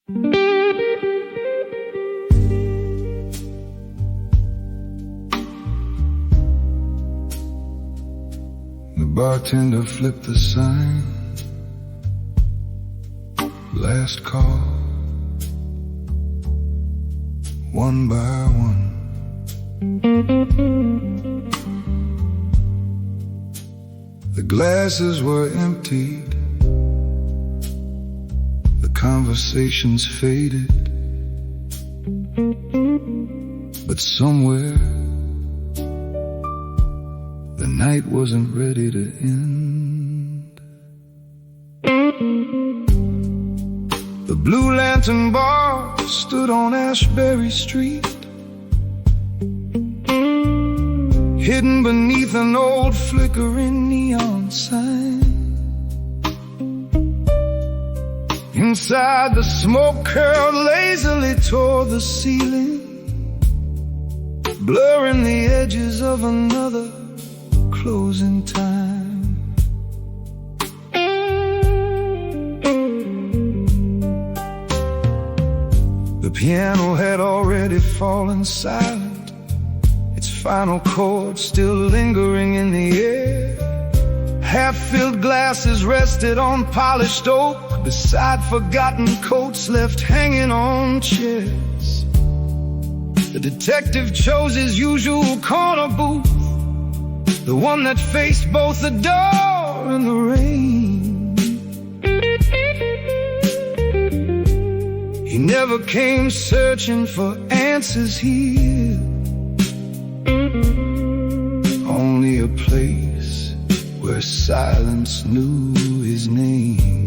The bartender flipped the sign. Last call. One by one. The glasses were emptied. The conversations faded. But somewhere the night wasn't ready to end. The Blue Lantern bar stood on Ashbury Street, hidden beneath an old flickering neon sign. Inside, the smoke curled lazily toward the ceiling, blurring the edges of another closing time. The piano had already fallen silent, its final chord still lingering in the air. Half-filled glasses rested on polished oak, beside forgotten coats left hanging on chairs. The detective chose his usual corner booth, the one that faced both the door and the rain. He never came searching for answers here, only a place where silence knew his name.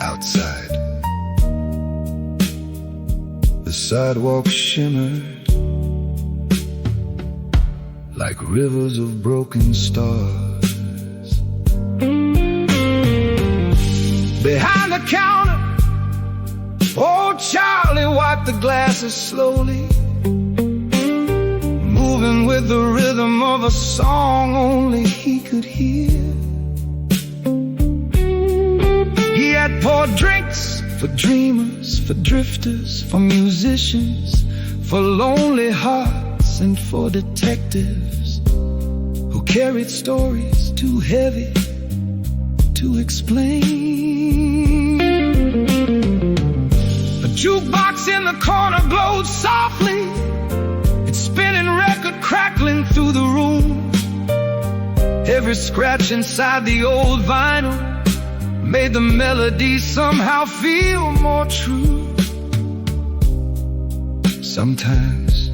Outside, the sidewalk shimmered like rivers of broken stars. Behind the counter, old Charlie wiped the glasses slowly, moving with the rhythm of a song only he could hear. He had poured drinks for dreamers, for drifters, for musicians, for lonely hearts, and for detectives who carried stories too heavy to explain. A jukebox in the corner glowed softly, its spinning record crackling through the room. Every scratch inside the old vinyl made the melody somehow feel more true. Sometimes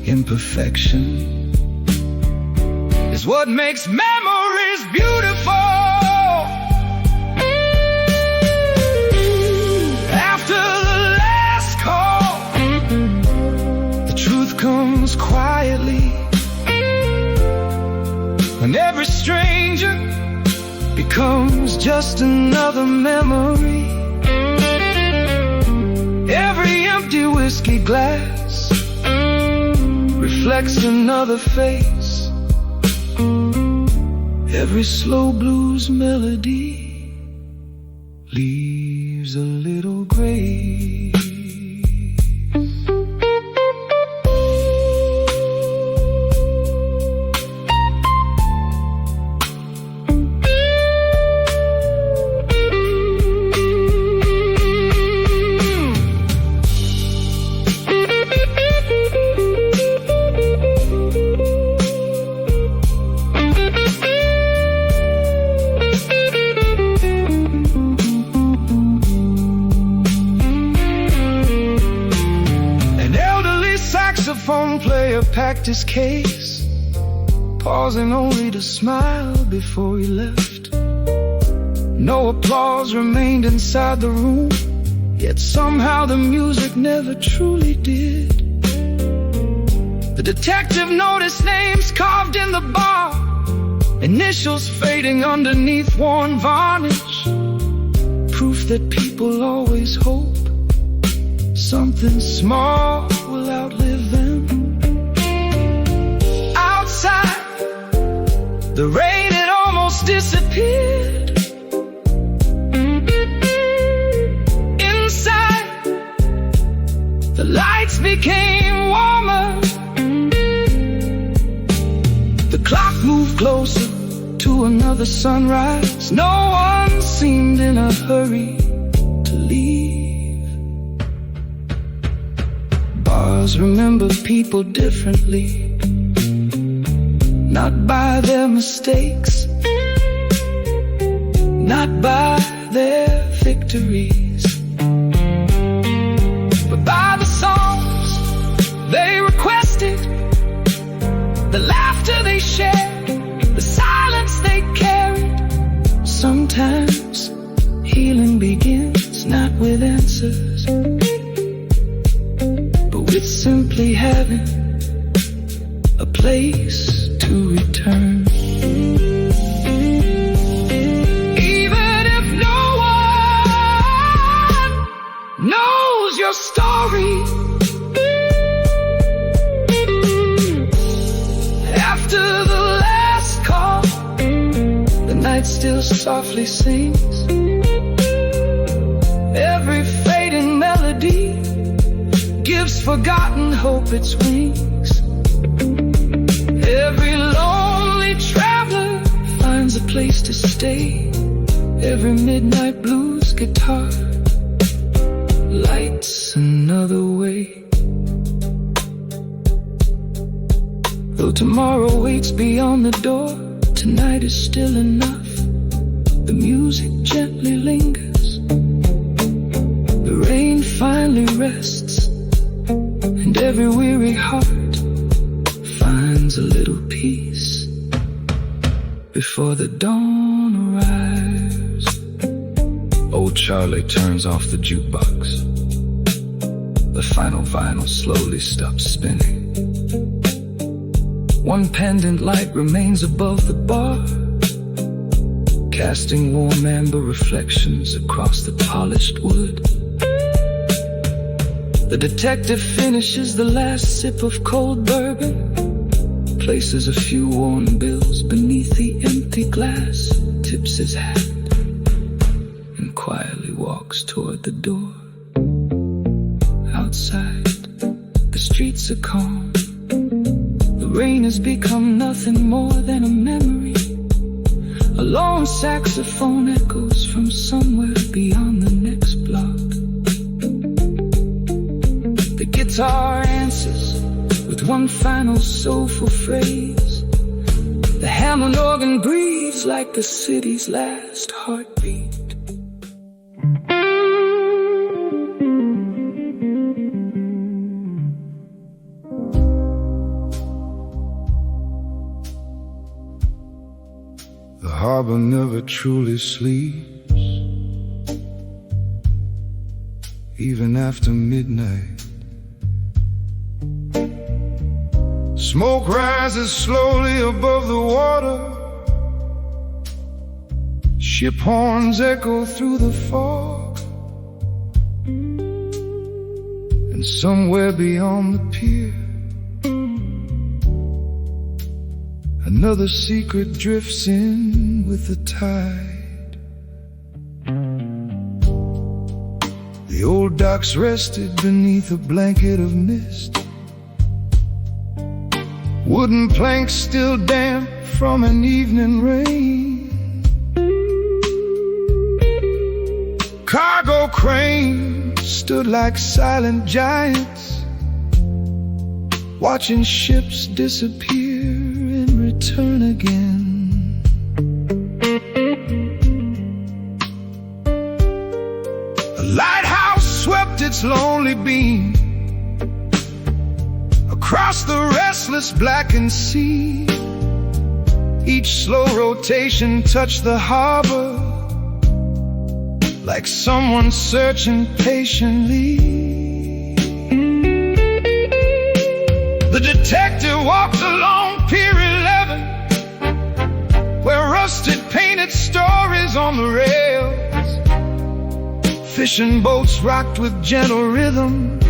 imperfection is what makes memories beautiful. After the last call, the truth comes quietly, and every stranger becomes just another memory. Every empty whiskey glass reflects another face. Every slow blues melody leaves a little grave. Saxophone player packed his case, pausing only to smile before he left. No applause remained inside the room, yet somehow the music never truly did. The detective noticed names carved in the bar, initials fading underneath worn varnish, proof that people always hope something small will outlive them. Outside, the rain had almost disappeared. another sunrise. No one seemed in a hurry to leave. Bars remember people differently, not by their mistakes, not by their victories, but by the songs they requested, the laughter they shared, the silence they carried. Sometimes healing begins not with answers, but with simply having a place to return. Even if no one knows your story, after the last call, the night still softly sings. Every fading melody gives forgotten hope its wings. Every lonely traveler finds a place to stay. Every midnight blues guitar lights another way. Though tomorrow waits beyond the door, tonight is still enough. The music gently lingers, the rain finally rests, and every weary heart finds a little peace before the dawn arrives. Old Charlie turns off the jukebox. The final vinyl slowly stops spinning. One pendant light remains above the bar, casting warm amber reflections across the polished wood. The detective finishes the last sip of cold bourbon, places a few worn bills beneath the empty glass, tips his hat, and quietly walks toward the door. Outside, the streets are calm. The rain has become nothing more than a memory. A lone saxophone echoes from somewhere beyond the next block. The guitar answers with one final soulful phrase. The Hammond organ breathes like the city's last heartbeat. The harbor never truly sleeps, even after midnight. Smoke rises slowly above the water. Ship horns echo through the fog. And somewhere beyond the pier, another secret drifts in with the tide. The old docks rested beneath a blanket of mist. Wooden planks still damp from an evening rain. Cargo cranes stood like silent giants, watching ships disappear and return again. A lighthouse swept its lonely beam across the restless blackened sea. Each slow rotation touched the harbor like someone searching patiently. The detective walked along Pier 11, where rusted painted stories on the rails. Fishing boats rocked with gentle rhythm,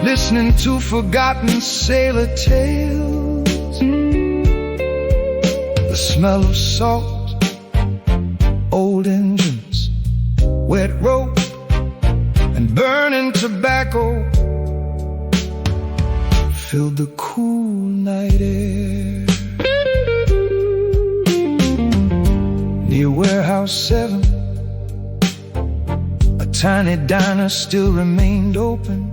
listening to forgotten sailor tales. The smell of salt, old engines, wet rope, and burning tobacco filled the cool night air. Near Warehouse 7, a tiny diner still remained open.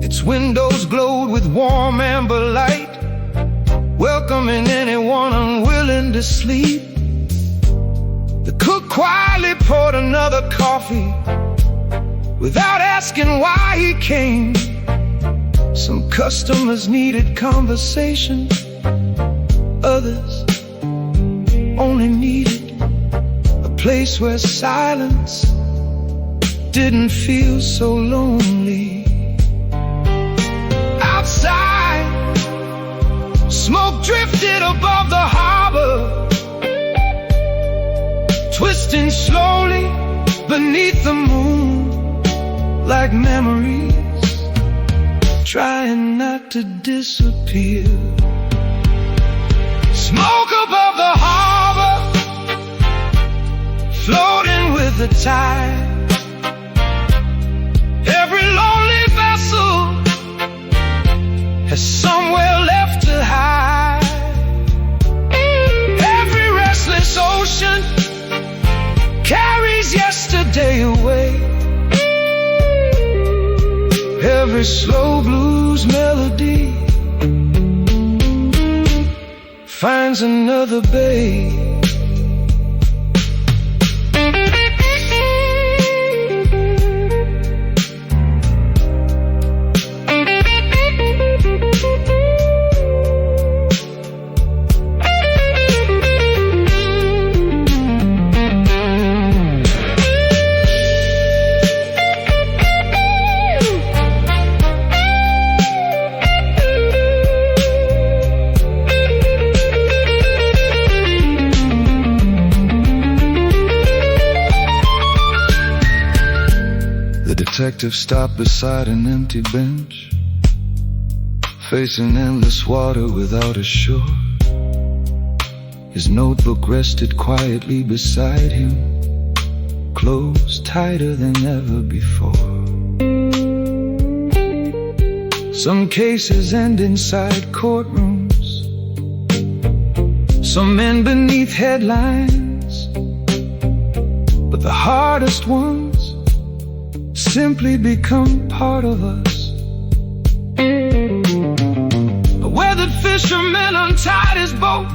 Its windows glowed with warm amber light, welcoming anyone unwilling to sleep. The cook quietly poured another coffee without asking why he came. Some customers needed conversation, others only needed a place where silence didn't feel so lonely. Outside, smoke drifted above the harbor, twisting slowly beneath the moon, like memories trying not to disappear. Smoke above the harbor, floating with the tide. Every lonely vessel has somewhere left to hide. Every restless ocean carries yesterday away. Every slow blues melody finds another bay. The detective stopped beside an empty bench, facing endless water without a shore. His notebook rested quietly beside him, closed tighter than ever before. Some cases end inside courtrooms, some end beneath headlines, but the hardest ones simply become part of us. A weathered fisherman untied his boat,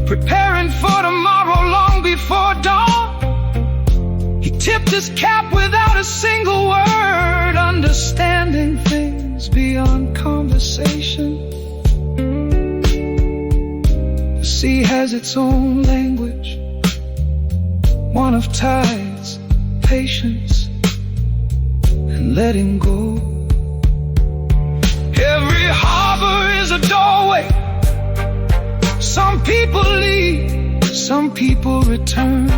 preparing for tomorrow long before dawn. He tipped his cap without a single word, understanding things beyond conversation. The sea has its own language, one of tides, patience, and letting go. Every harbor is a doorway. Some people leave, some people return.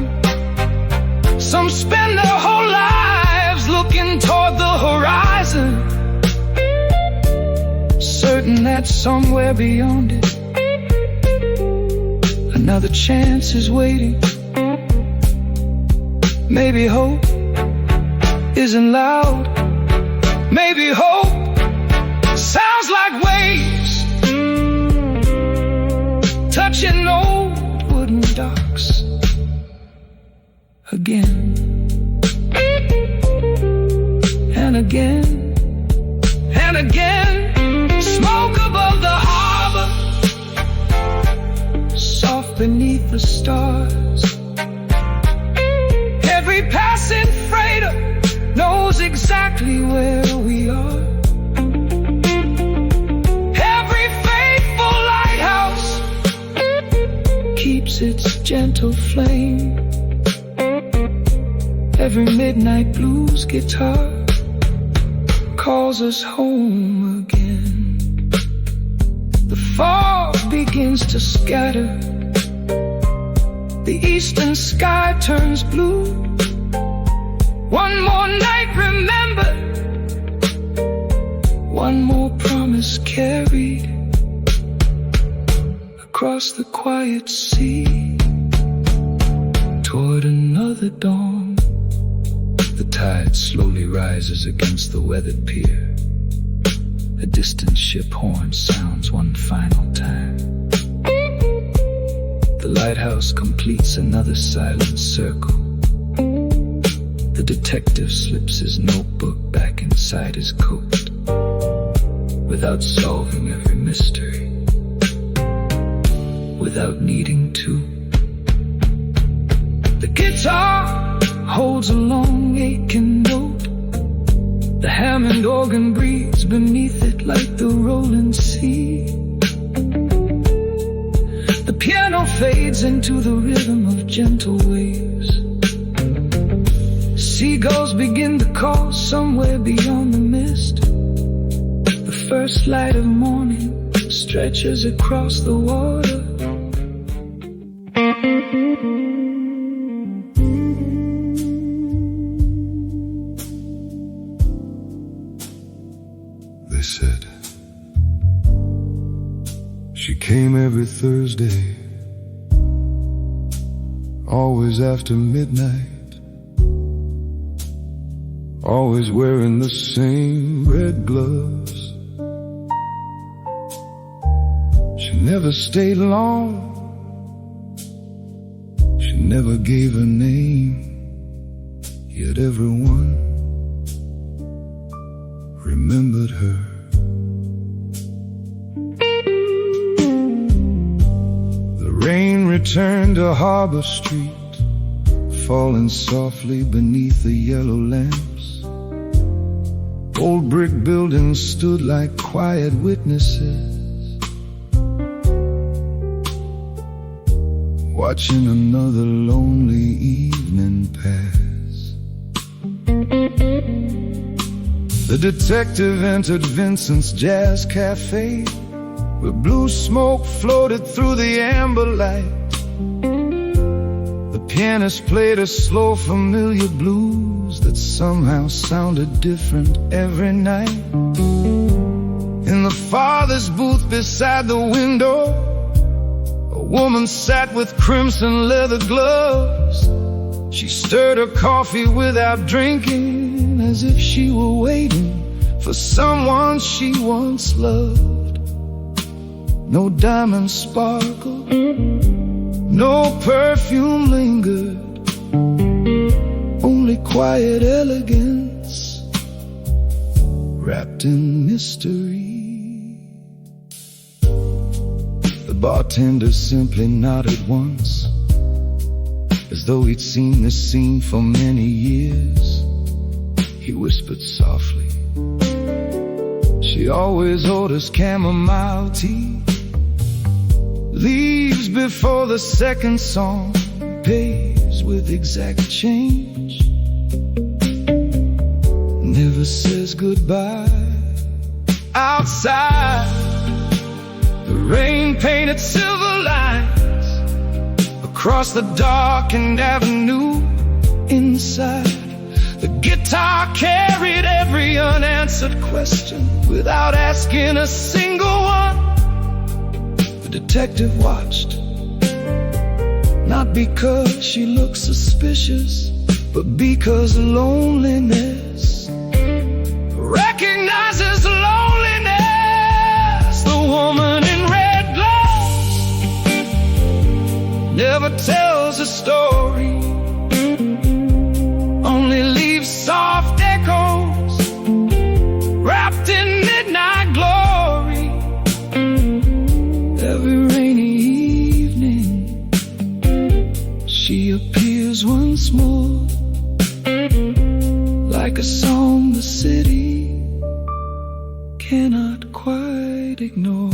Some spend their whole lives looking toward the horizon, certain that somewhere beyond it another chance is waiting. Maybe hope isn't loud. Maybe hope sounds like waves touching old wooden docks again and again and again. Smoke above the harbor, soft beneath the stars. Every passing freighter knows exactly where we are. Every faithful lighthouse keeps its gentle flame. Every midnight blues guitar calls us home again. The fog begins to scatter, the eastern sky turns blue. One more night remembered, one more promise carried across the quiet sea toward another dawn. The tide slowly rises against the weathered pier. A distant ship horn sounds one final time. The lighthouse completes another silent circle. The detective slips his notebook back inside his coat, without solving every mystery, without needing to. The guitar holds a long aching note. The Hammond organ breathes beneath it like the rolling sea. The piano fades into the rhythm of gentle waves. Seagulls begin to call somewhere beyond the mist. The first light of morning stretches across the water. They said she came every Thursday, always after midnight, always wearing the same red gloves. She never stayed long, she never gave a name, yet everyone remembered her. The rain returned to Harbor Street, falling softly beneath the yellow lamps. Old brick buildings stood like quiet witnesses, watching another lonely evening pass. The detective entered Vincent's Jazz Cafe, where blue smoke floated through the amber light. The pianist played a slow, familiar blues that somehow sounded different every night. In the father's booth beside the window, a woman sat with crimson leather gloves. She stirred her coffee without drinking, as if she were waiting for someone she once loved. No diamonds sparkled, no perfume lingered, only quiet elegance wrapped in mystery. The bartender simply nodded once, as though he'd seen this scene for many years. He whispered softly, she always orders chamomile tea, leaves before the second song, pays with exact change, never says goodbye. Outside, the rain painted silver lines across the darkened avenue. Inside, the guitar carried every unanswered question without asking a single one. The detective watched, not because she looked suspicious, but because loneliness recognizes loneliness. The woman in red gloves never tells a story, only leaves soft echoes wrapped in midnight glory. Every rainy evening she appears once more, like a song the city cannot quite ignore.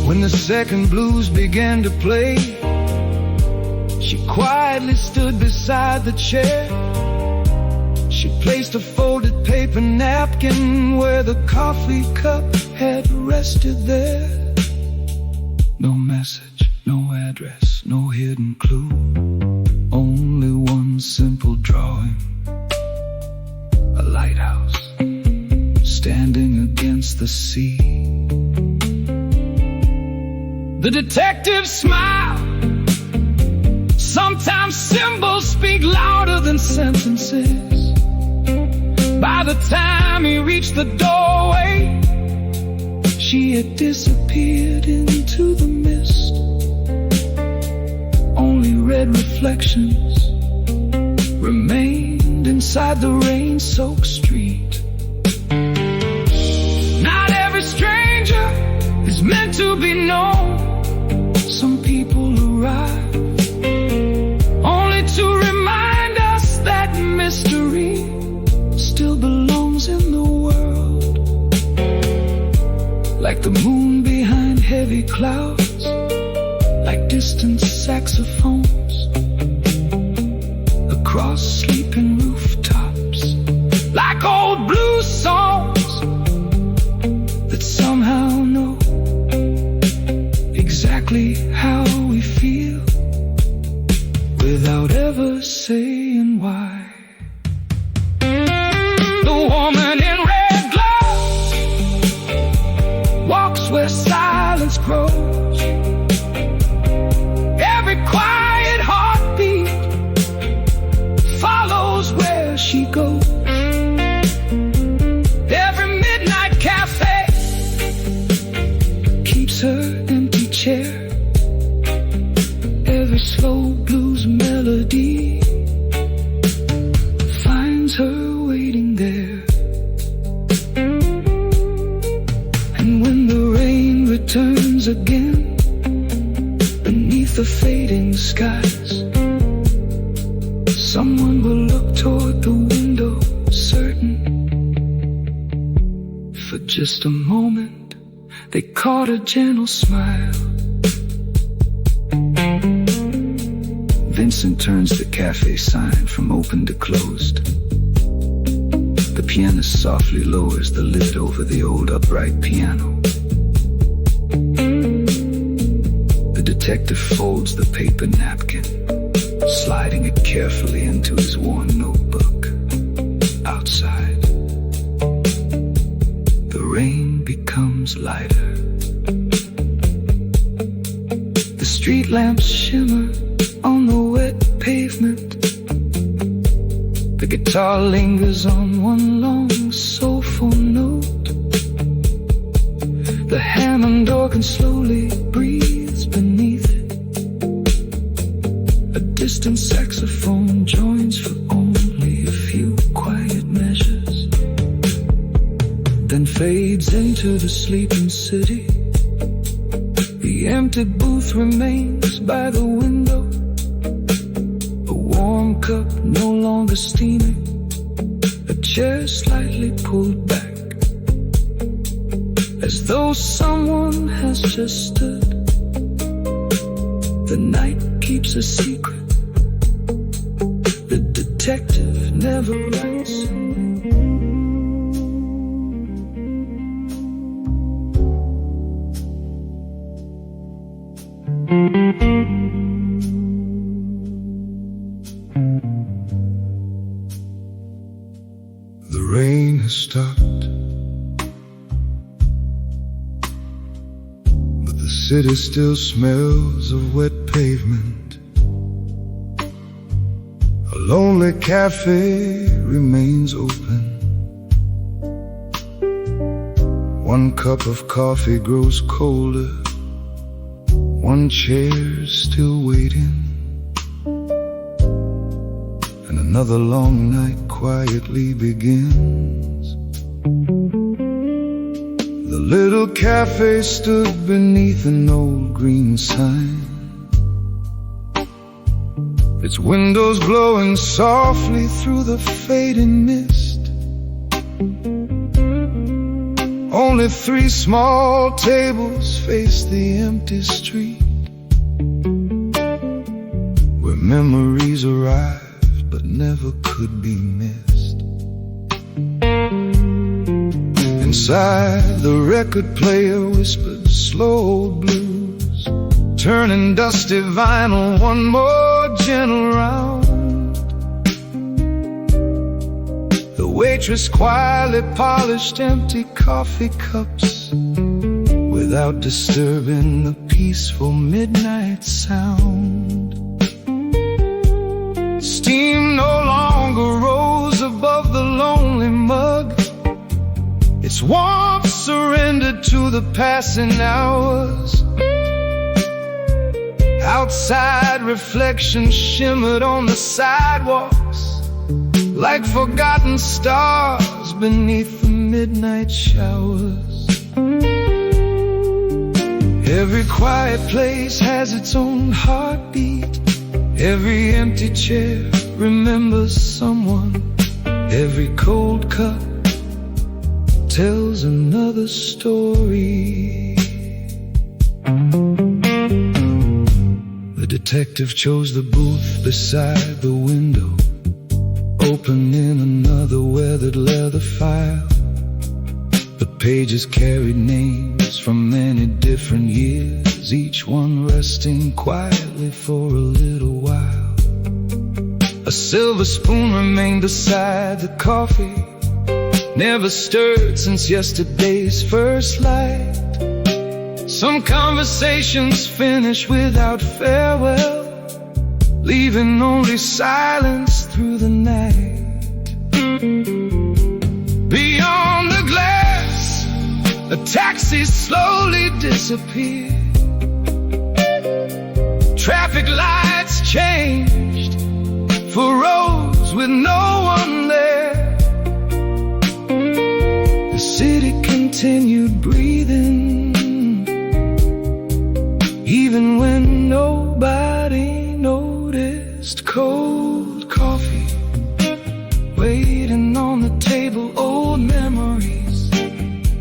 When the second blues began to play, she quietly stood beside the chair. She placed a folded paper paper napkin where the coffee cup had rested there. No message, no address, no hidden clue. Only one simple drawing. A lighthouse standing against the sea. The detective smiled. Sometimes symbols speak louder than sentences. By the time he reached the doorway, she had disappeared into the mist. Only red reflections remained inside the rain-soaked street. Not every stranger is meant to be known. Some people arrive only to remind us that mystery still belongs in the world. Like the moon behind heavy clouds, like distant saxophones across sleeping rooftops, like old blues songs that somehow know exactly how we feel without ever saying why. The woman in red gloves walks where silence grows. Every quiet heartbeat follows where she goes. Every midnight cafe keeps her empty chair. Every slow blues melody finds her waiting there. And when the rain returns again beneath the fading skies, someone will look toward the window, certain for just a moment they caught a gentle smile. Vincent turns the cafe sign from open to closed. The pianist softly lowers the lid over the old upright piano. The detective folds the paper napkin, sliding it carefully into his worn notebook. Outside, the rain becomes lighter. The street lamps shimmer on the wet pavement. The guitar lingers on one long soulful note. The Hammond organ slowly breathes beneath it. A distant saxophone joins for only a few quiet measures, then fades into the sleeping city. The empty booth remains by the window, a warm cup no longer steaming, a chair slightly pulled back, as though someone has just stood. The night keeps a secret. The detective never writes. The rain has stopped, but the city still smells of wet pavement. A lonely cafe remains open. One cup of coffee grows colder. One chair's still waiting, and another long night quietly begins. The little cafe stood beneath an old green sign, its windows glowing softly through the fading mist. Only 3 small tables face the empty street, where memories arrive but never could be missed. Inside the record player whispered slow old blues, turning dusty vinyl one more gentle round. The waitress quietly polished empty coffee cups without disturbing the peaceful midnight sound. Steam no longer rose above the lonely mug, its warmth surrendered to the passing hours. Outside reflections shimmered on the sidewalks like forgotten stars beneath the midnight showers. Every quiet place has its own heartbeat. Every empty chair remembers someone. Every cold cup tells another story. The detective chose the booth beside the window, opening another weathered leather file. The pages carried names from many different years, each one resting quietly for a little while. A silver spoon remained beside the coffee, never stirred since yesterday's first light. Some conversations finish without farewell, leaving only silence through the night. Beyond the glass, a taxi slowly disappeared. Traffic lights changed for roads with no one there. The city continued breathing, even when nobody noticed. Cold coffee waiting on the table, old memories,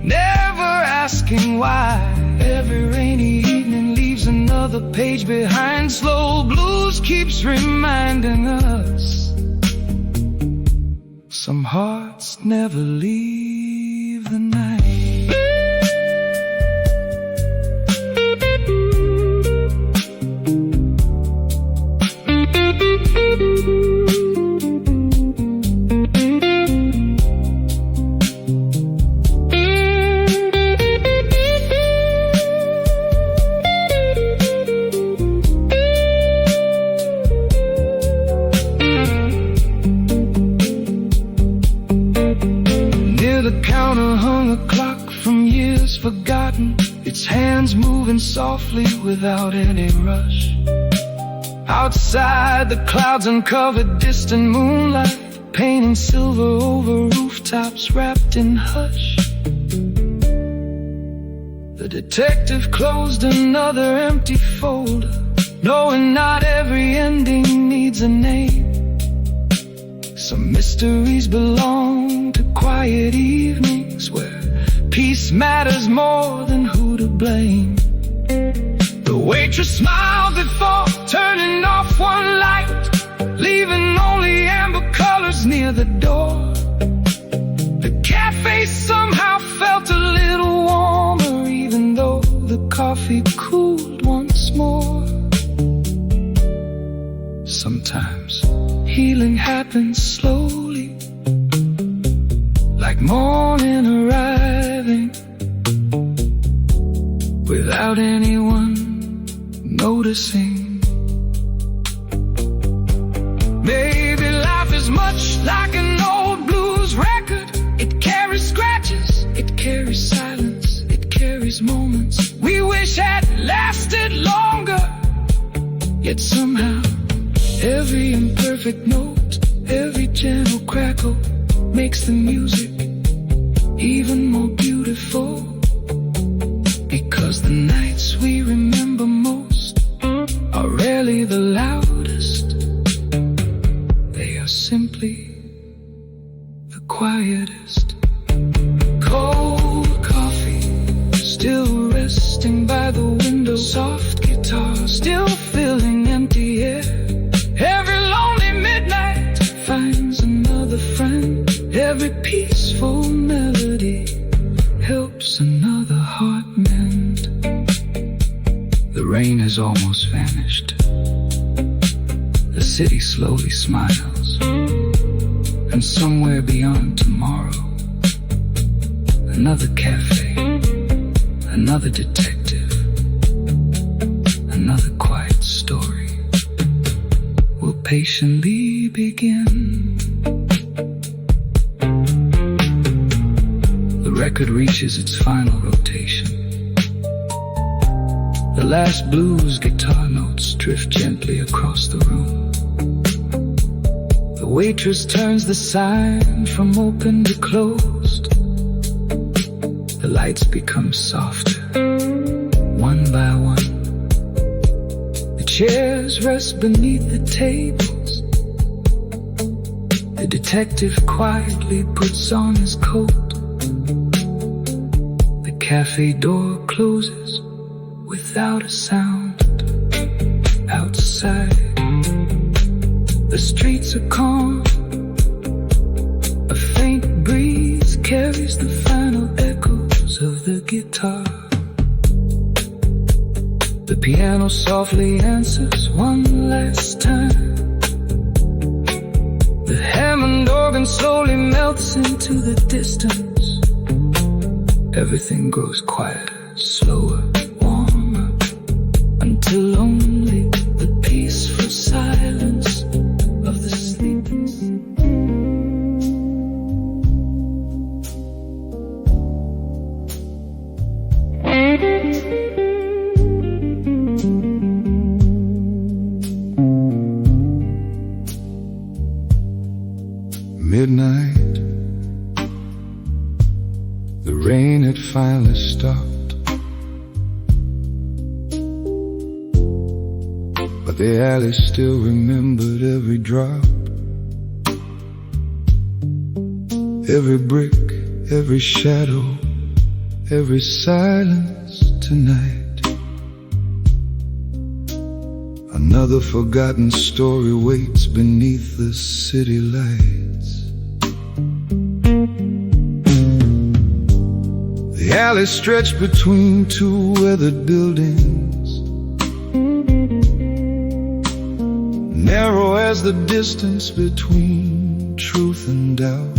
never asking why. Every rainy evening leaves another page behind. Slow blues keeps reminding us some hearts never leave the night. The counter hung a clock from years forgotten, its hands moving softly without any rush. Outside, the clouds uncovered distant moonlight, painting silver over rooftops wrapped in hush. The detective closed another empty folder, knowing not every ending needs a name. Some mysteries belong to quiet evenings where peace matters more than who to blame. The waitress smiled before turning off one light, leaving only amber colors near the door. The cafe somehow felt a little warmer, even though the coffee cooled once more. Sometimes healing happens slowly, like morning arriving, without anyone noticing. Maybe life is much like an old blues record. It carries scratches, it carries silence, it carries moments we wish had lasted longer. Yet somehow every imperfect note, every gentle crackle makes the music even more beautiful. Because the nights we remember most are rarely the loudest, they are simply the quietest. Cold coffee still resting by the window, soft guitar still filling empty air. Every lonely midnight finds another friend, every peaceful melody rain has almost vanished. The city slowly smiles, and somewhere beyond tomorrow, another cafe, another detective, another quiet story will patiently begin. The record reaches its final rotation. The last blues guitar notes drift gently across the room. The waitress turns the sign from open to closed. The lights become softer, one by one. The chairs rest beneath the tables. The detective quietly puts on his coat. The cafe door closes without a sound. Outside, the streets are calm. A faint breeze carries the final echoes of the guitar. The piano softly answers one last time. The Hammond organ slowly melts into the distance. Everything grows quieter, slower, warmer, until only the peaceful silence of the sleeping sea. Midnight, the rain had finally stopped, but the alley still remembered every drop, every brick, every shadow, every silence tonight. Another forgotten story waits beneath the city lights. The alley stretched between two weathered buildings, narrow as the distance between truth and doubt.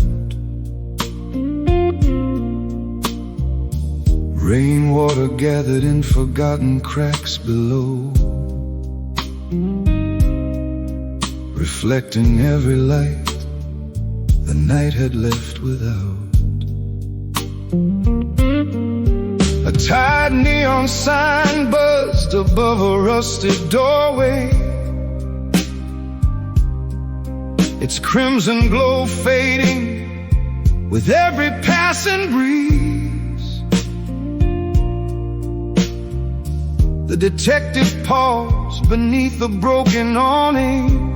Rainwater gathered in forgotten cracks below, reflecting every light the night had left without. A tired neon sign buzzed above a rusty doorway, its crimson glow fading with every passing breeze. The detective paused beneath the broken awning,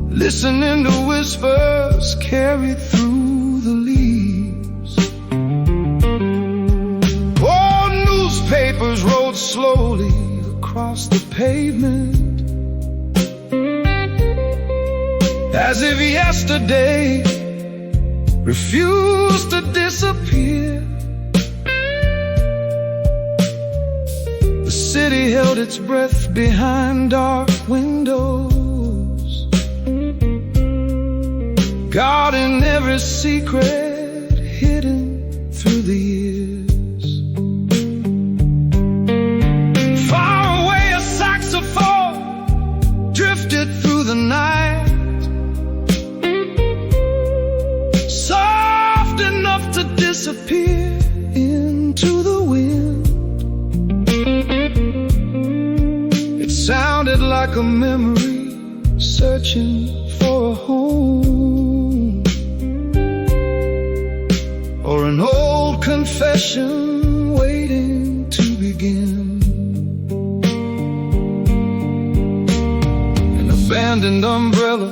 listening to whispers carried through the leaves. Old newspapers rolled slowly across the pavement, as if yesterday refused to disappear. The city held its breath behind dark windows, guarding every secret hidden through the years. Far away a saxophone drifted through the night, soft enough to disappear into the wind. It sounded like a memory searching for a home, or an old confession waiting to begin. An abandoned umbrella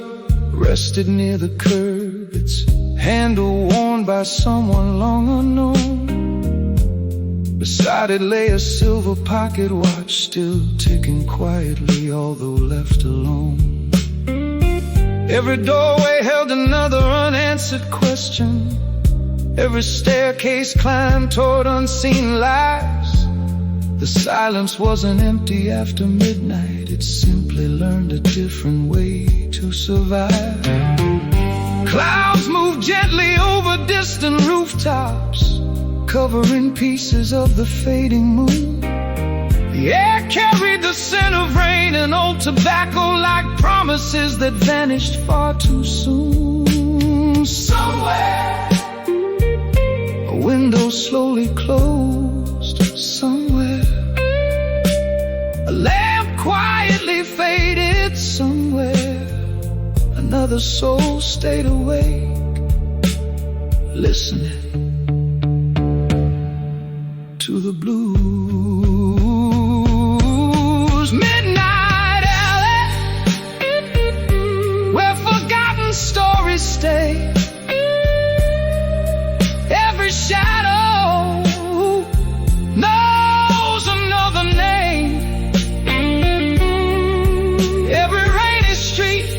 rested near the curb, its handle worn by someone long unknown. Beside it lay a silver pocket watch, still ticking quietly, although left alone. Every doorway held another unanswered question, Every staircase climbed toward unseen lives. The silence wasn't empty after midnight. It simply learned a different way to survive. Clouds moved gently over distant rooftops, covering pieces of the fading moon. The air carried the scent of rain and old tobacco, like promises that vanished far too soon. Somewhere a window slowly closed. Somewhere a lamp quietly faded. Somewhere another soul stayed awake, listening to the blues. Midnight alley, where forgotten stories stay. Every shadow knows another name. Every rainy street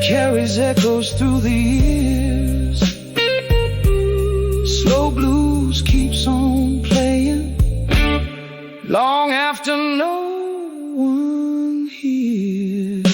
carries echoes through the years. Slow blues keeps on playing long after no one hears.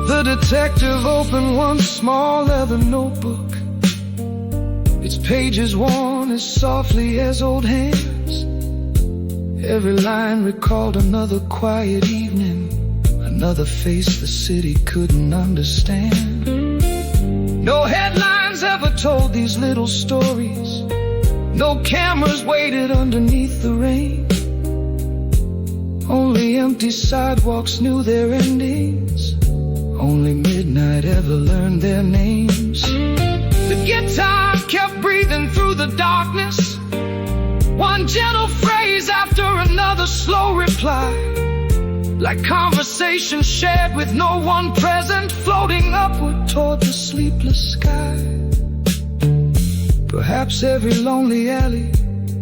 The detective opened one small leather notebook, its pages worn as softly as old hands. Every line recalled another quiet evening, another face the city couldn't understand. No headlines ever told these little stories. No cameras waited underneath the rain. Only empty sidewalks knew their endings. Only midnight ever learned their names. The guitar kept breathing through the darkness, one gentle phrase after another slow reply, like conversation shared with no one present, floating upward toward the sleepless sky. Perhaps every lonely alley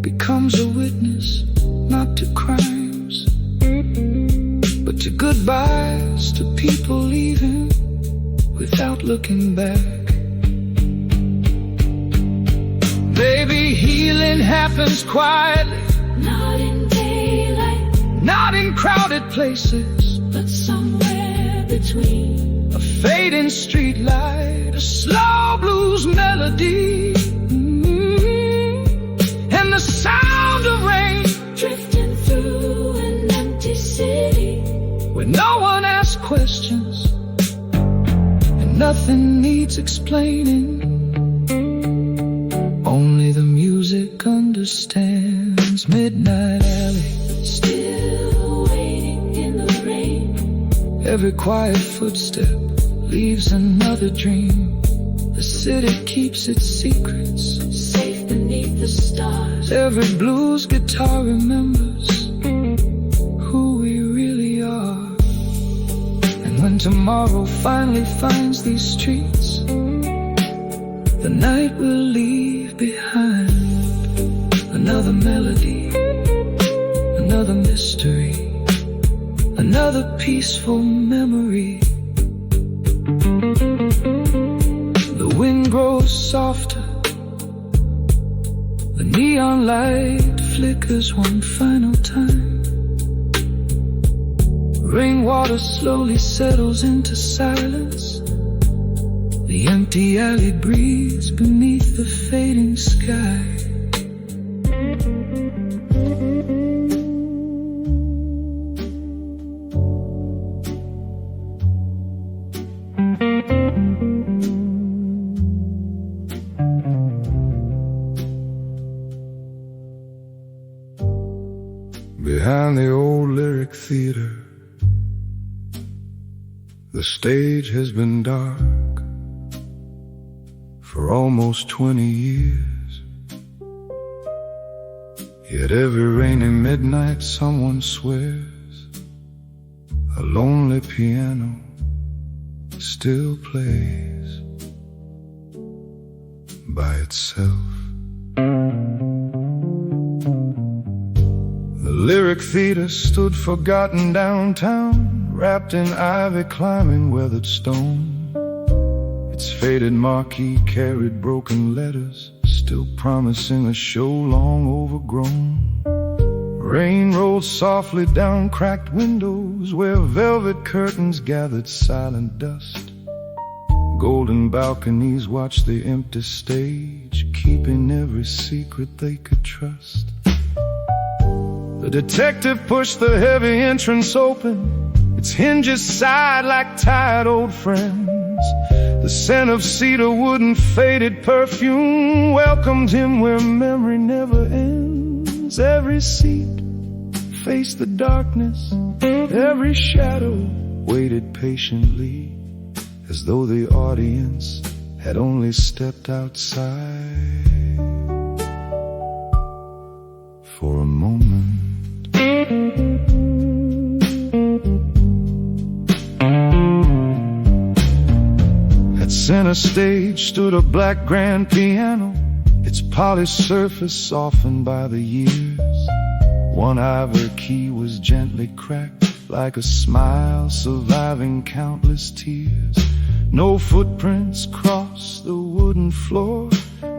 becomes a witness, not to crimes, but to goodbyes, to people leaving without looking back. Baby, healing happens quietly, not in daylight, not in crowded places, but somewhere between. A fading streetlight, a slow blues melody, and the sound of rain Drifting through an empty city, where no one asks questions and nothing needs explaining. Only the music understands. Midnight alley, still waiting in the rain. every quiet footstep leaves another dream. The city keeps its secrets, Safe beneath the stars. every blues guitar remembers who we really are. And when tomorrow finally finds these streets, the night will leave behind another melody, another mystery, another peaceful memory. The wind grows softer, the neon light flickers one final time. Rainwater slowly settles into silence. The empty alley breathes beneath the fading sky. Behind the old lyric theater, the stage has been dark. for almost 20 years. Yet every rainy midnight someone swears a lonely piano still plays by itself. The Lyric Theater stood forgotten downtown, wrapped in ivy, climbing weathered stone. Its faded marquee carried broken letters, still promising a show long overgrown. Rain rolled softly down cracked windows where velvet curtains gathered silent dust. Golden balconies watched the empty stage, keeping every secret they could trust. The detective pushed the heavy entrance open, its hinges sighed like tired old friends. The scent of cedar wood and faded perfume welcomed him where memory never ends. Every seat faced the darkness, every shadow waited patiently, as though the audience had only stepped outside for a moment. At center stage stood a black grand piano, its polished surface softened by the years. One ivory key was gently cracked, like a smile surviving countless tears. No footprints crossed the wooden floor,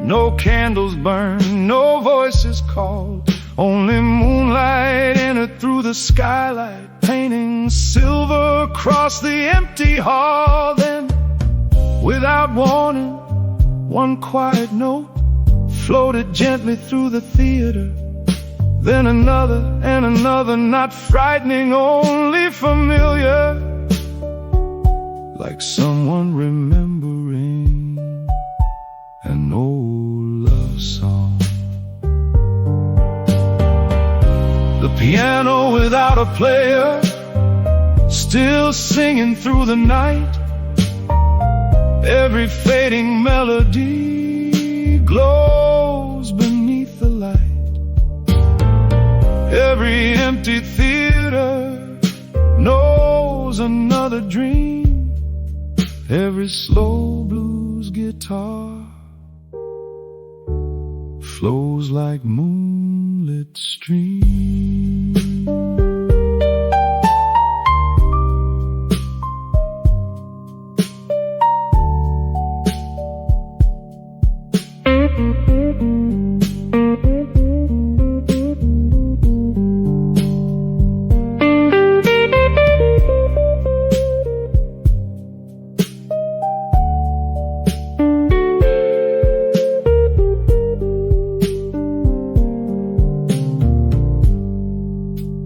no candles burned, no voices called. Only moonlight entered through the skylight, painting silver across the empty hall. Then, without warning, one quiet note floated gently through the theater. Then another and another, not frightening, only familiar, like someone remembering an old love song. The piano without a player, still singing through the night. Every fading melody glows beneath the light. Every empty theater knows another dream. Every slow blues guitar flows like moonlit stream.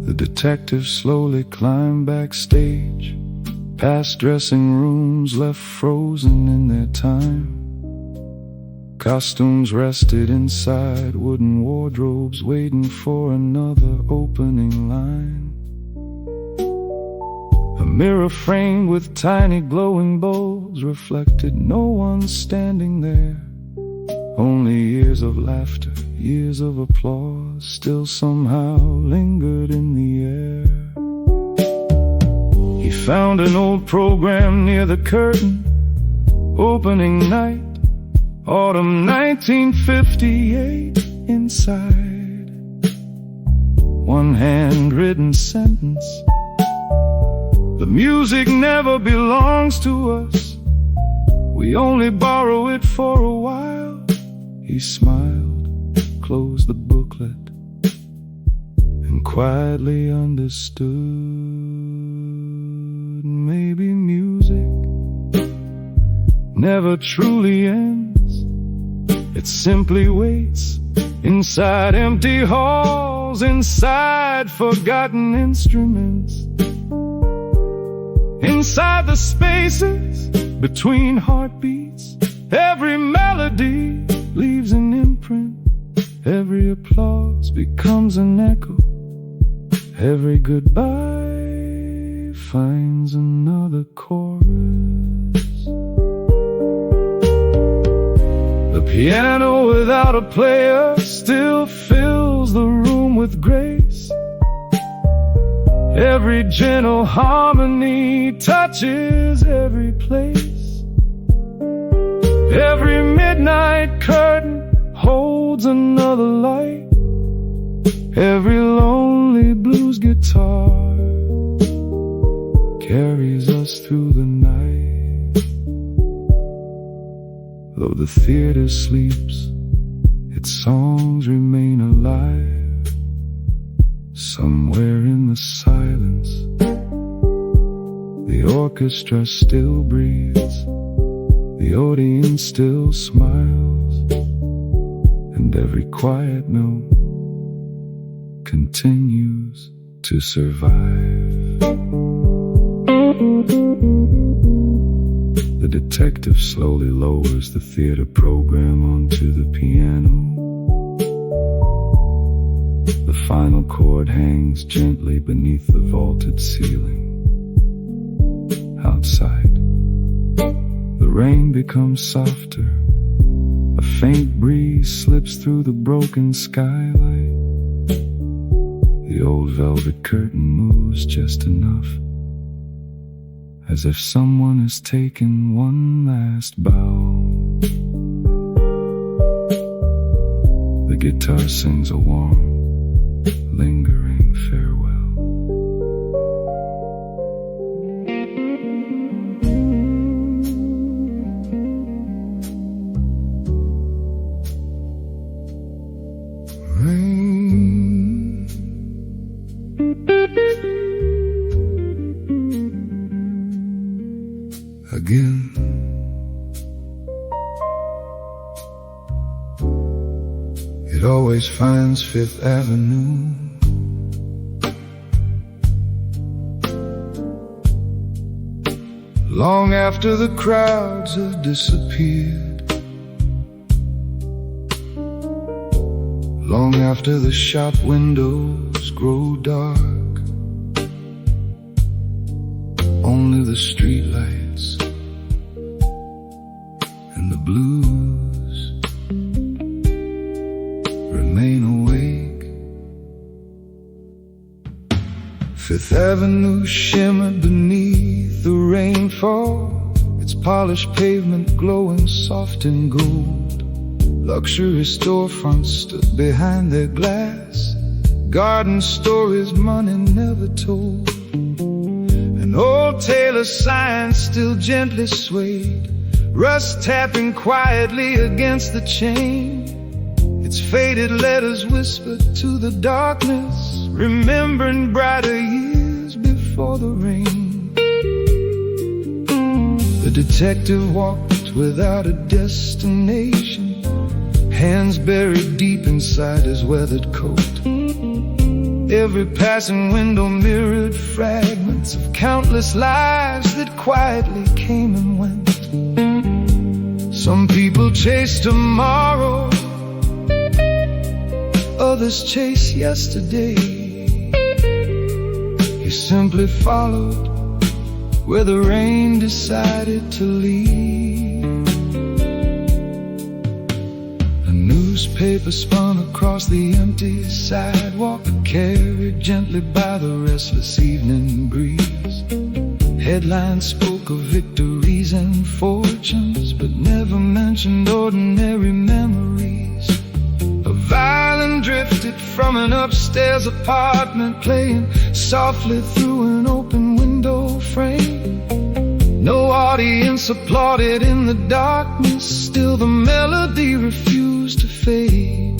The detective slowly climbed backstage, past dressing rooms left frozen in their time. Costumes rested inside wooden wardrobes, waiting for another opening line. A mirror framed with tiny glowing bulbs reflected no one standing there. Only years of laughter, years of applause, still somehow lingered in the air. He found an old program near the curtain, opening night, autumn 1958. Inside, one handwritten sentence: the music never belongs to us, we only borrow it for a while. He smiled, closed the booklet, and quietly understood. Maybe music never truly ends, it simply waits inside empty halls, inside forgotten instruments, inside the spaces between heartbeats. Every melody leaves an imprint, every applause becomes an echo, every goodbye finds another chorus. The piano without a player still fills the room with grace. Every gentle harmony touches every place. Every midnight curtain holds another light. Every lonely blues guitar carries us through the night. Though the theater sleeps, its songs remain alive. Somewhere in the silence, the orchestra still breathes, the audience still smiles, and every quiet note continues to survive. The detective slowly lowers the theater program onto the piano. The final chord hangs gently beneath the vaulted ceiling. Outside, the rain becomes softer. A faint breeze slips through the broken skylight. The old velvet curtain moves just enough, as if someone has taken one last bow. The guitar sings a warm, lingering farewell. Rain, again. It always finds Fifth Avenue. Long after the crowds have disappeared, long after the shop windows grow dark, only the streetlights and the blues remain awake. Fifth Avenue shimmered beneath the rainfall, its polished pavement glowing soft in gold. Luxury storefronts stood behind their glass, garden stories money never told. An old tailor sign still gently swayed, rust tapping quietly against the chain. Its faded letters whispered to the darkness, remembering brighter years before the rain. The detective walked without a destination, hands buried deep inside his weathered coat. Every passing window mirrored fragments of countless lives that quietly came and went. Some people chase tomorrow, others chase yesterday. He simply followed where the rain decided to lead. A newspaper spun across the empty sidewalk, carried gently by the restless evening breeze. Headlines spoke of victories and fortunes, but never mentioned ordinary memories. A violin drifted from an upstairs apartment, playing softly through an open window frame. No audience applauded in the darkness, still the melody refused to fade.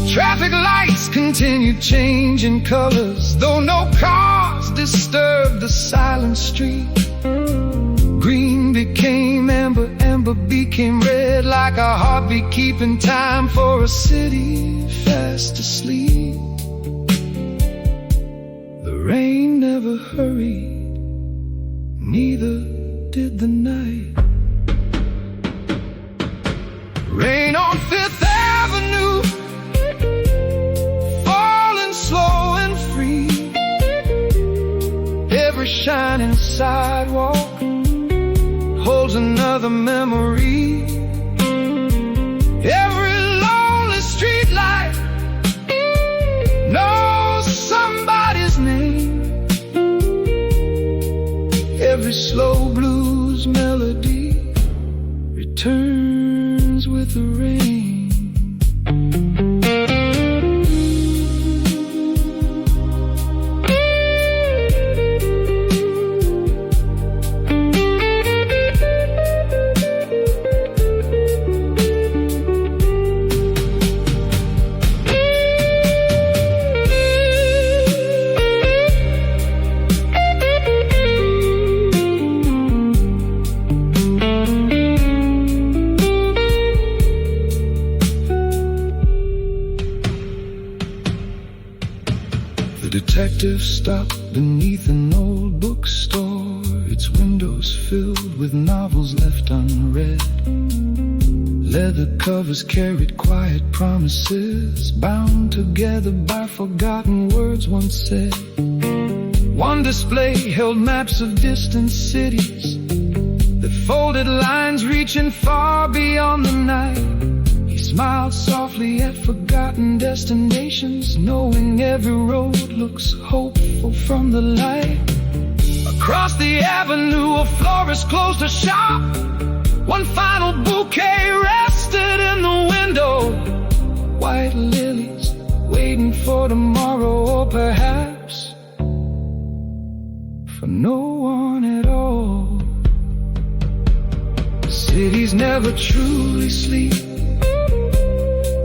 Traffic lights continued changing colors, though no cars disturbed the silent street. Green became amber, amber became red, like a heartbeat keeping time for a city fast asleep. The rain never hurried, neither did the night. Rain on Fifth Avenue, falling slow and free. Every shining sidewalk holds another memory. Every slow blues melody returns with the rain. The detective stopped beneath an old bookstore, its windows filled with novels left unread. Leather covers carried quiet promises, bound together by forgotten words once said. One display held maps of distant cities, the folded lines reaching far beyond the night. He smiled softly at forgotten destinations, knowing every road looks hopeful from the light. Across the avenue, a florist closed a shop. One final bouquet rested in the window. White lilies waiting for tomorrow, or perhaps for no one at all. Cities never truly sleep,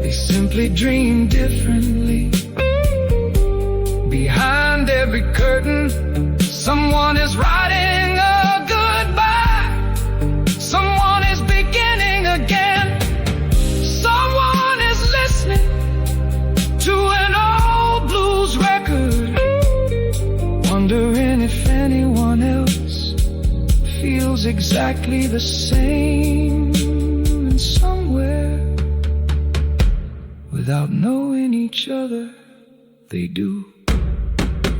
they simply dream differently. Behind every curtain, someone is writing a goodbye. Someone is beginning again. Someone is listening to an old blues record, wondering if anyone else feels exactly the same. And somewhere, without knowing each other, they do.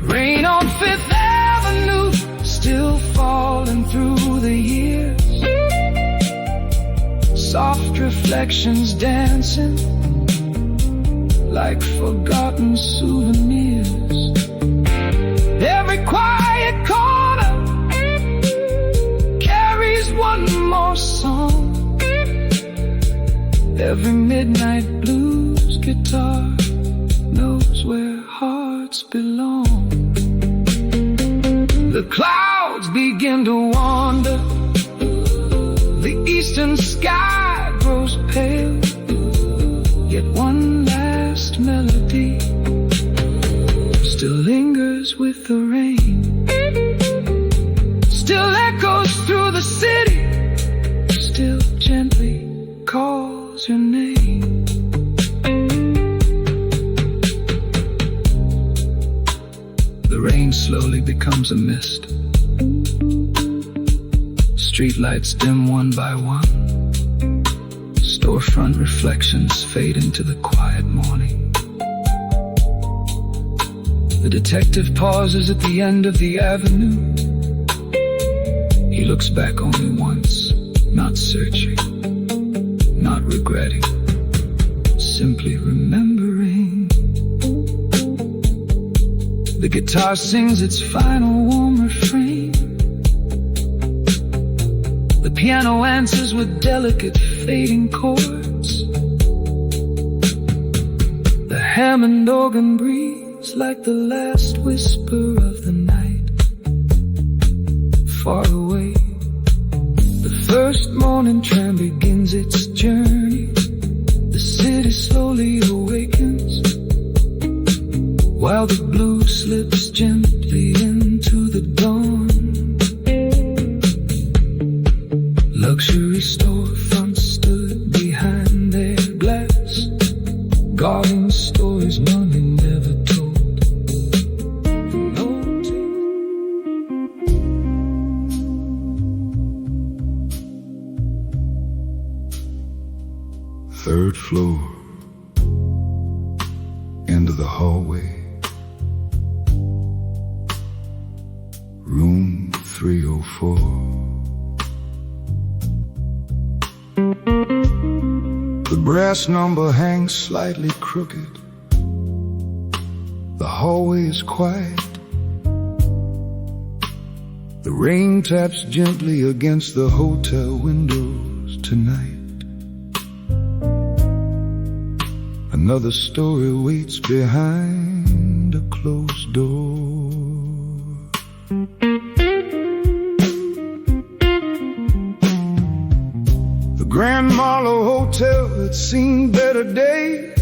Rain on Fifth Avenue, still falling through the years. Soft reflections dancing like forgotten souvenirs. Every quiet corner carries one more song. Every midnight blues guitar knows where hearts belong. The clouds begin to wander, the eastern sky grows pale, yet one last melody still lingers with the rain, still echoes through the city, still gently calls your name. The rain slowly becomes a mist. Streetlights dim one by one. Storefront reflections fade into the quiet morning. The detective pauses at the end of the avenue. He looks back only once, not searching, not regretting, simply remembering. The guitar sings its final warm refrain. The piano answers with delicate fading chords. The Hammond organ breathes like the last whisper of the night. Far away, the first morning tram begins its journey. The city slowly awakens, while the blue slips gently into the dawn. Luxury storefronts stood behind their glass, guarding stories money never told. Third floor, end of the hallway. Room 304. The brass number hangs slightly crooked. The hallway is quiet. The rain taps gently against the hotel windows tonight. Another story waits behind a closed door. The Grand Marlowe Hotel had seen better days.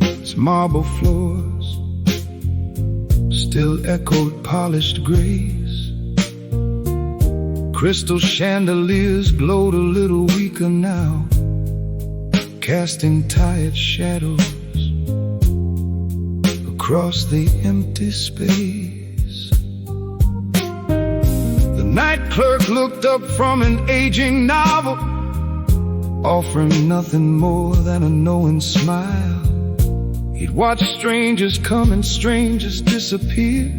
Its marble floors still echoed polished grays. Crystal chandeliers glowed a little weaker now, casting tired shadows across the empty space. The night clerk looked up from an aging novel, offering nothing more than a knowing smile. He'd watched strangers come and strangers disappear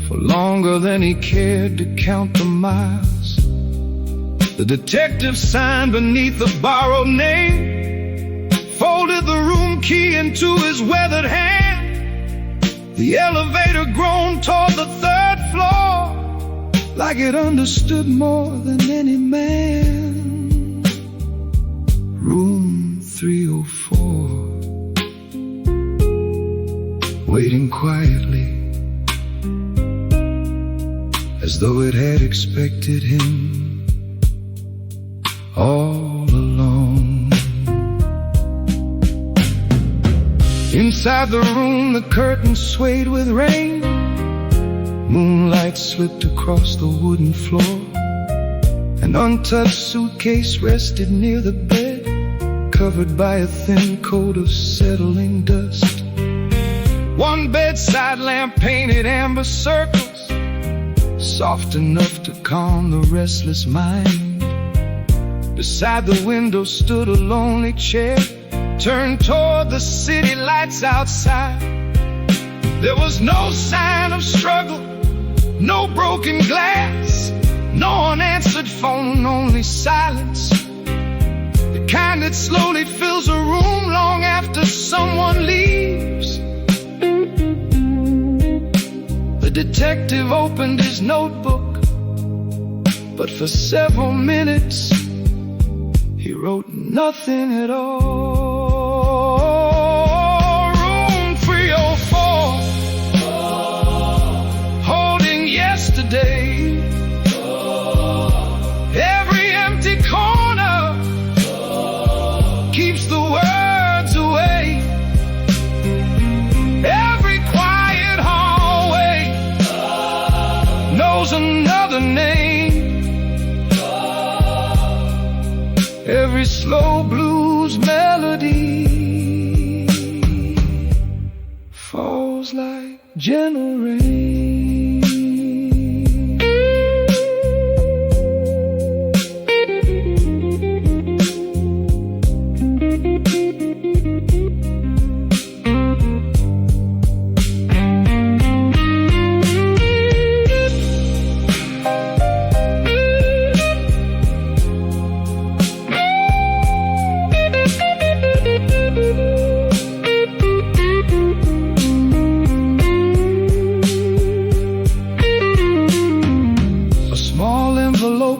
for longer than he cared to count the miles. The detective signed beneath a borrowed name, folded the room key into his weathered hand. The elevator groaned toward the third floor, like it understood more than any man. Room 304, waiting quietly, as though it had expected him all along. Inside the room, the curtains swayed with rain. Moonlight slipped across the wooden floor. An untouched suitcase rested near the bed, covered by a thin coat of settling dust. One bedside lamp painted amber circles, soft enough to calm the restless mind. Beside the window stood a lonely chair, turned toward the city lights outside. There was no sign of struggle, no broken glass, no unanswered phone, only silence. The kind that slowly fills a room long after someone leaves. The detective opened his notebook, but for several minutes he wrote nothing at all. Room 304, holding yesterday. Every empty corner keeps the words away. Every quiet hallway knows another name. Every slow blues melody falls like gentle rain.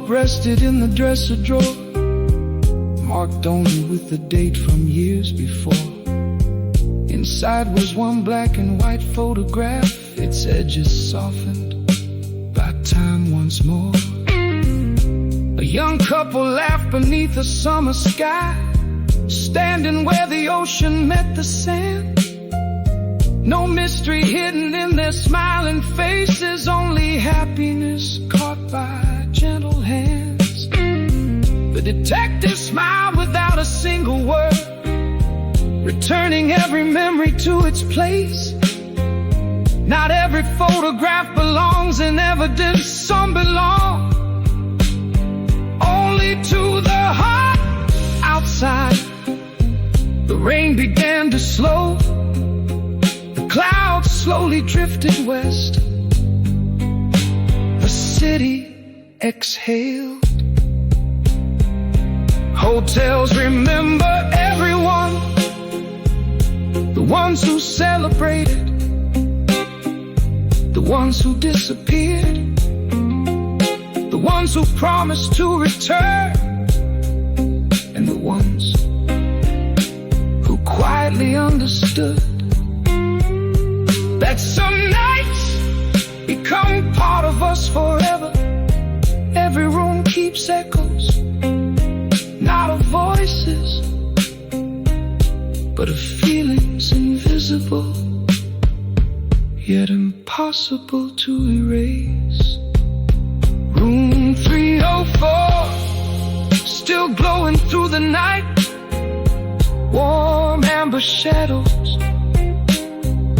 Rested in the dresser drawer, marked only with the date from years before. Inside was one black and white photograph, its edges softened by time once more. A young couple laughed beneath a summer sky, standing where the ocean met the sand. No mystery hidden in their smiling faces, only happiness caught by gentle hands. The detective smiled without a single word, returning every memory to its place. Not every photograph belongs in evidence, some belong only to the heart outside. The rain began to slow, the clouds slowly drifted west. The city exhaled. Hotels remember everyone, the ones who celebrated, the ones who disappeared. ones who promised to return, and the ones who quietly understood that some nights become part of us forever. Every room keeps echoes, not of voices, but of feelings invisible, yet impossible to erase. Room 304, still glowing through the night. Warm amber shadows,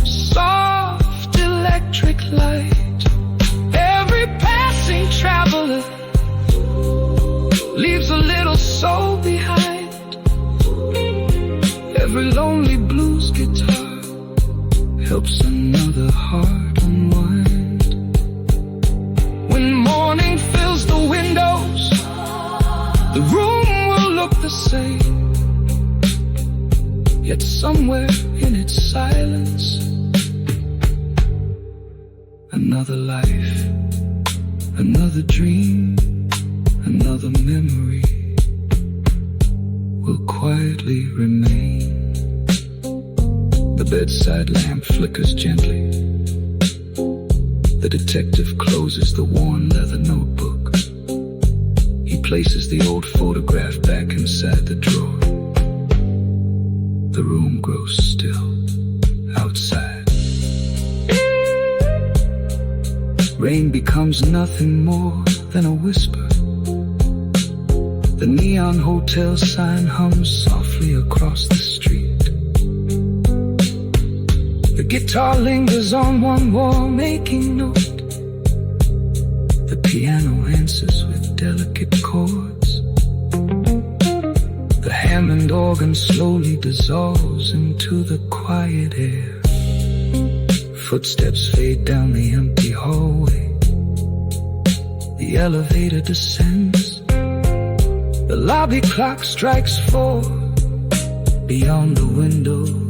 soft electric light. Every passing traveler leaves a little soul behind. Every lonely blues guitar helps another heart unwind. When morning fills the windows, the room will look the same, yet somewhere in its silence, another life, another dream, another memory will quietly remain. The bedside lamp flickers gently. The detective closes the worn leather notebook. He places the old photograph back inside the drawer. The room grows still outside. Rain becomes nothing more than a whisper. The neon hotel sign hums softly across the street. The guitar lingers on one more making note. The piano answers with delicate chords. The Hammond organ slowly dissolves into the quiet air. Footsteps fade down the empty hallway. The elevator descends. The lobby clock strikes 4 beyond the windows.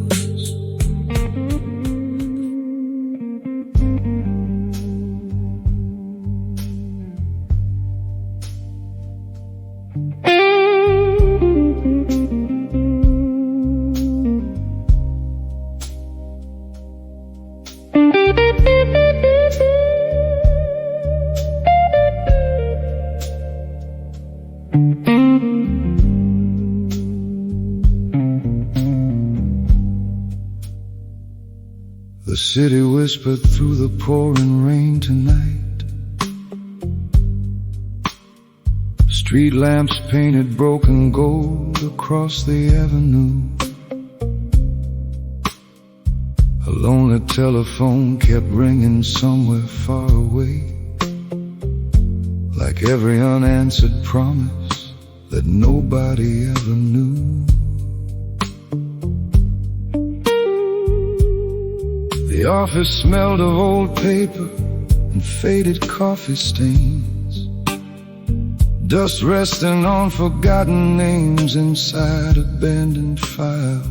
The city whispered through the pouring rain tonight. Street lamps painted broken gold across the avenue. A lonely telephone kept ringing somewhere far away, like every unanswered promise that nobody ever knew. The office smelled of old paper and faded coffee stains, dust resting on forgotten names inside abandoned files.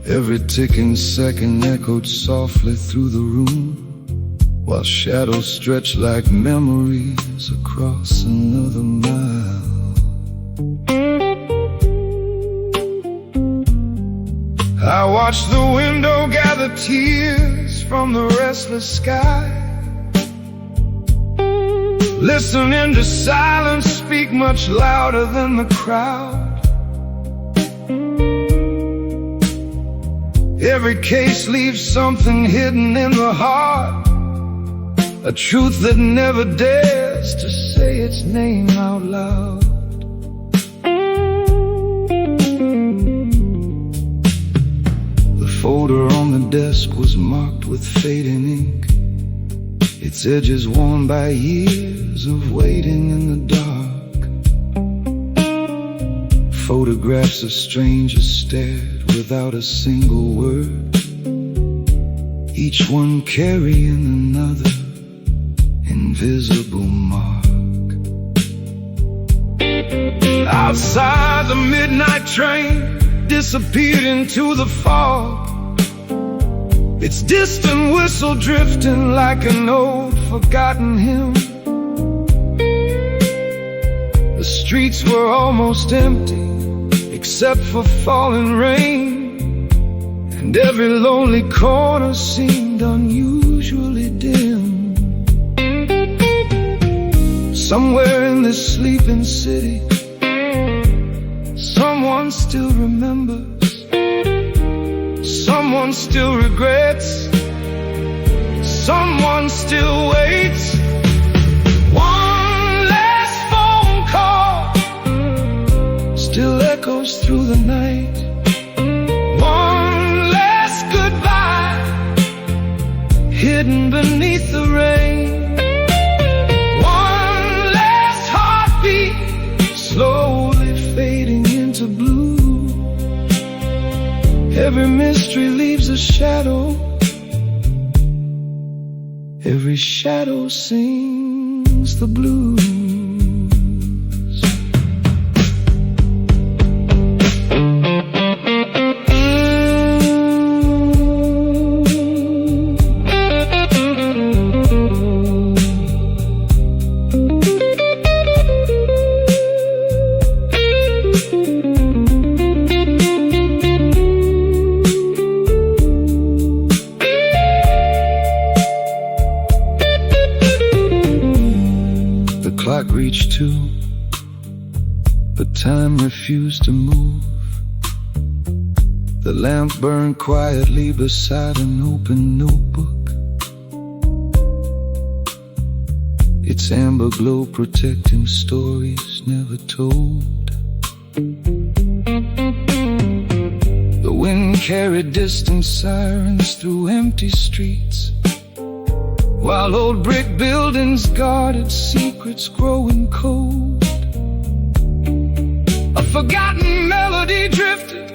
Every ticking second echoed softly through the room, while shadows stretched like memories across another mile. I watched the window gather tears from the restless sky, listening to silence speak much louder than the crowd. Every case leaves something hidden in the heart, a truth that never dares to say its name out loud. The folder on the desk was marked with fading ink, its edges worn by years of waiting in the dark. Photographs of strangers stared without a single word, each one carrying another invisible mark. Outside, the midnight train disappeared into the fog, its distant whistle drifting like an old forgotten him. The streets were almost empty, except for falling rain, and every lonely corner seemed unusually dim. Somewhere in this sleeping city, someone still remembers, someone still regrets, someone still waits. One last phone call still echoes through the night. One last goodbye hidden beneath the rain. One last heartbeat slowly fading into blue. Every mystery leaves a shadow. Every shadow sings the blues. The clock reached 2, but time refused to move. The lamp burned quietly beside an open notebook, its amber glow protecting stories never told. The wind carried distant sirens through empty streets, while old brick buildings guarded secrets growing cold. A forgotten melody drifted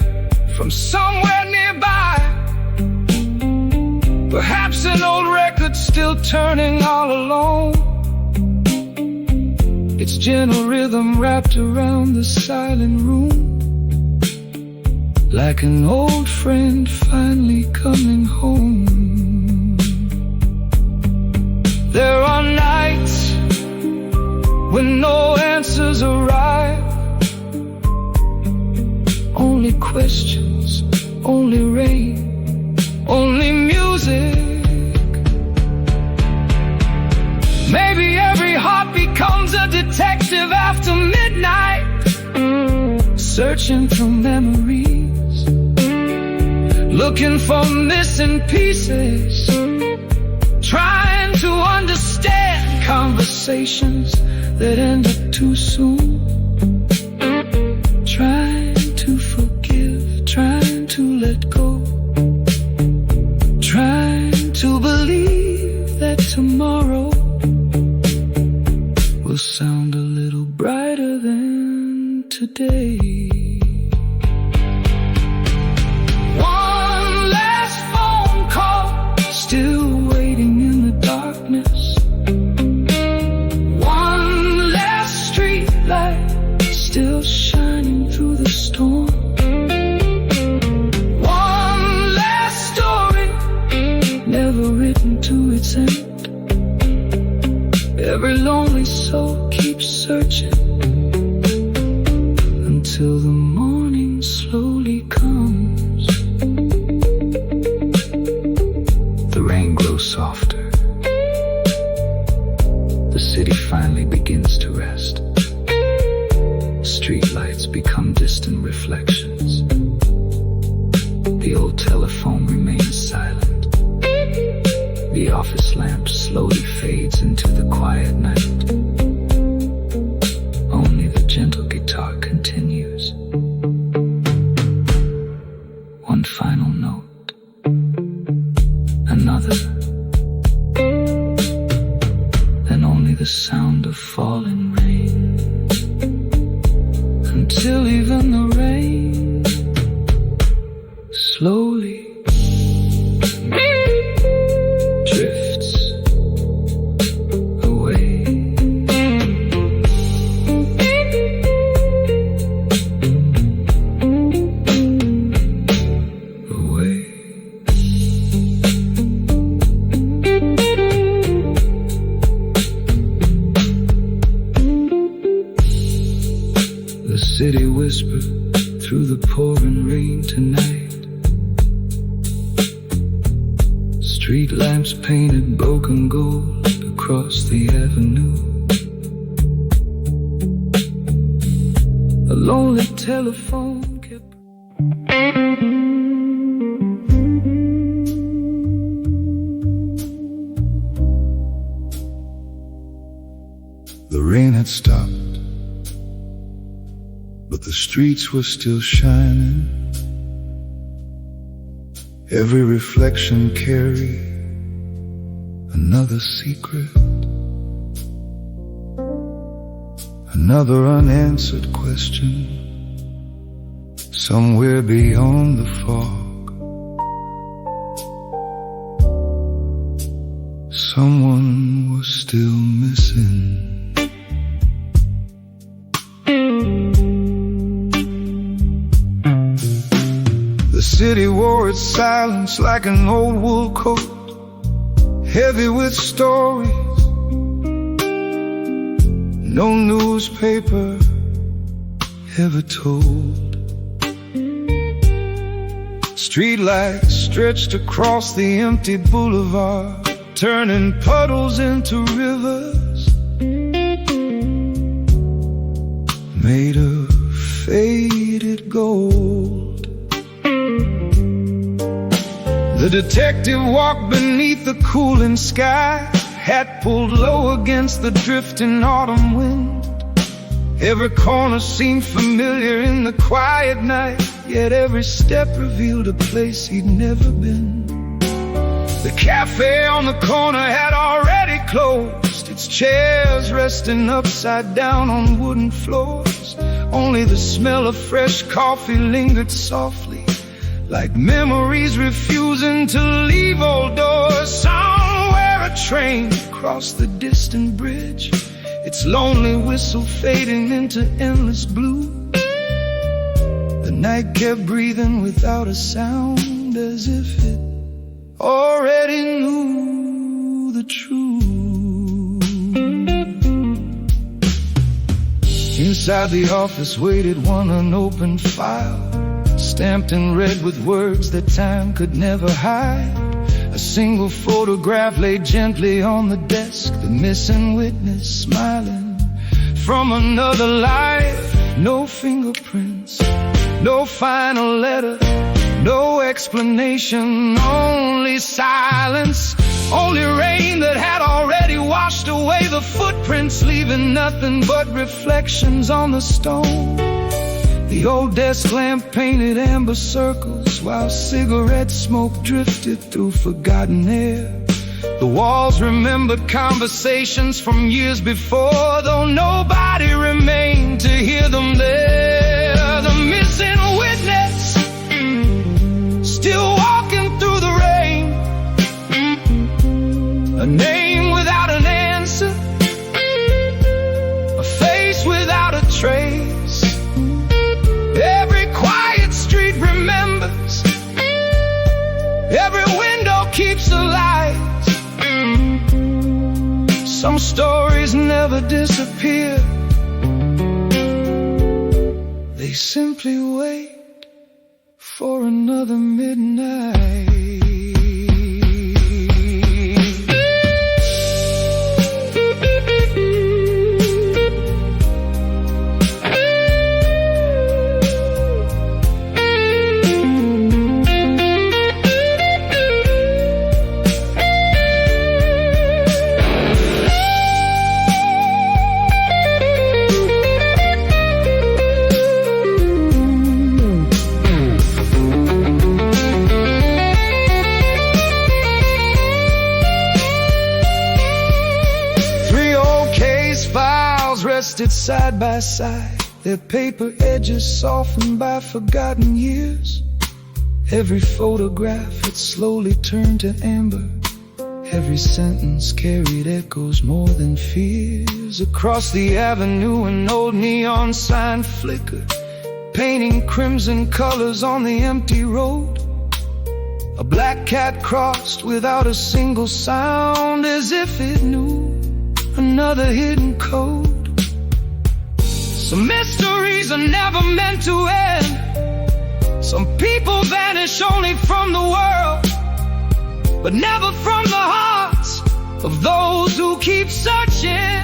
from somewhere nearby, perhaps an old record still turning all alone. Its gentle rhythm wrapped around the silent room, like an old friend finally coming home. There are nights when no answers arrive, only questions, only rain, only music. Maybe every heart becomes a detective after midnight, searching through memories, looking for missing pieces, trying to understand conversations that end up too soon, trying to forgive, trying to let go, trying to believe that tomorrow will sound a little brighter than today. One last phone call, still waiting in the darkness. One last streetlight, still shining through the storm. One last story, never written to its end. Every lonely soul keeps searching until the morning slowly comes. The rain grows softer. The city finally begins to rest. Streetlights become distant reflections. The old telephone remains silent. The office lamp slowly fades into the quiet night. Only the gentle guitar continues. One final note, another, then only the sound of falling rain, until even the rain slowly drifts away. Away. through the pouring rain tonight. Street lamps painted broken gold across the avenue. A lonely telephone kept The rain had stopped, but the streets were still shining. Every reflection carried another secret, another unanswered question. Somewhere beyond the fog, someone was still missing. The city wore its silence like an old wool coat, heavy with stories. No newspaper ever told. Streetlights stretched across the empty boulevard, turning puddles into rivers made of faded gold. The detective walked beneath the cooling sky, hat pulled low against the drifting autumn wind. Every corner seemed familiar in the quiet night, yet every step revealed a place he'd never been. The cafe on the corner had already closed, its chairs resting upside down on wooden floors. Only the smell of fresh coffee lingered softly, like memories refusing to leave old doors. Somewhere a train crossed the distant bridge, its lonely whistle fading into endless blue. The night kept breathing without a sound, as if it already knew the truth. Inside the office waited one unopened file, stamped in red with words that time could never hide. A single photograph lay gently on the desk, the missing witness smiling from another life. No fingerprints, no final letter, no explanation, only silence. Only rain that had already washed away the footprints, leaving nothing but reflections on the stone. The old desk lamp painted amber circles, while cigarette smoke drifted through forgotten air. The walls remembered conversations from years before, though nobody remained to hear them there. The missing witness, still walking through the rain, a name without an answer, a face without a trace. Every quiet street remembers, every window keeps a light. Some stories never disappear, they simply wait for another midnight. Rested side by side, their paper edges softened by forgotten years. Every photograph had slowly turned to amber, every sentence carried echoes more than fears. Across the avenue an old neon sign flickered, painting crimson colors on the empty road. A black cat crossed without a single sound, as if it knew another hidden code. Some mysteries are never meant to end, Some people vanish only from the world, but never from the hearts of those who keep searching.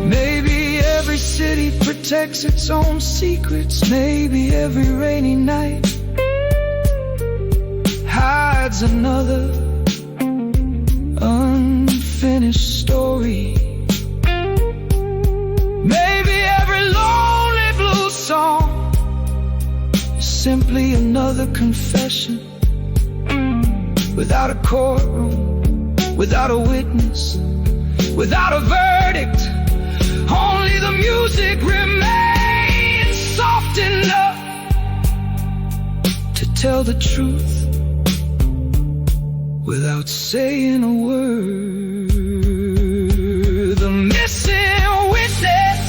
Maybe every city protects its own secrets. Maybe every rainy night hides another unfinished story. Maybe every lonely blues song is simply another confession, without a courtroom, without a witness, without a verdict. Only the music remains soft enough to tell the truth without saying a word. The missing witness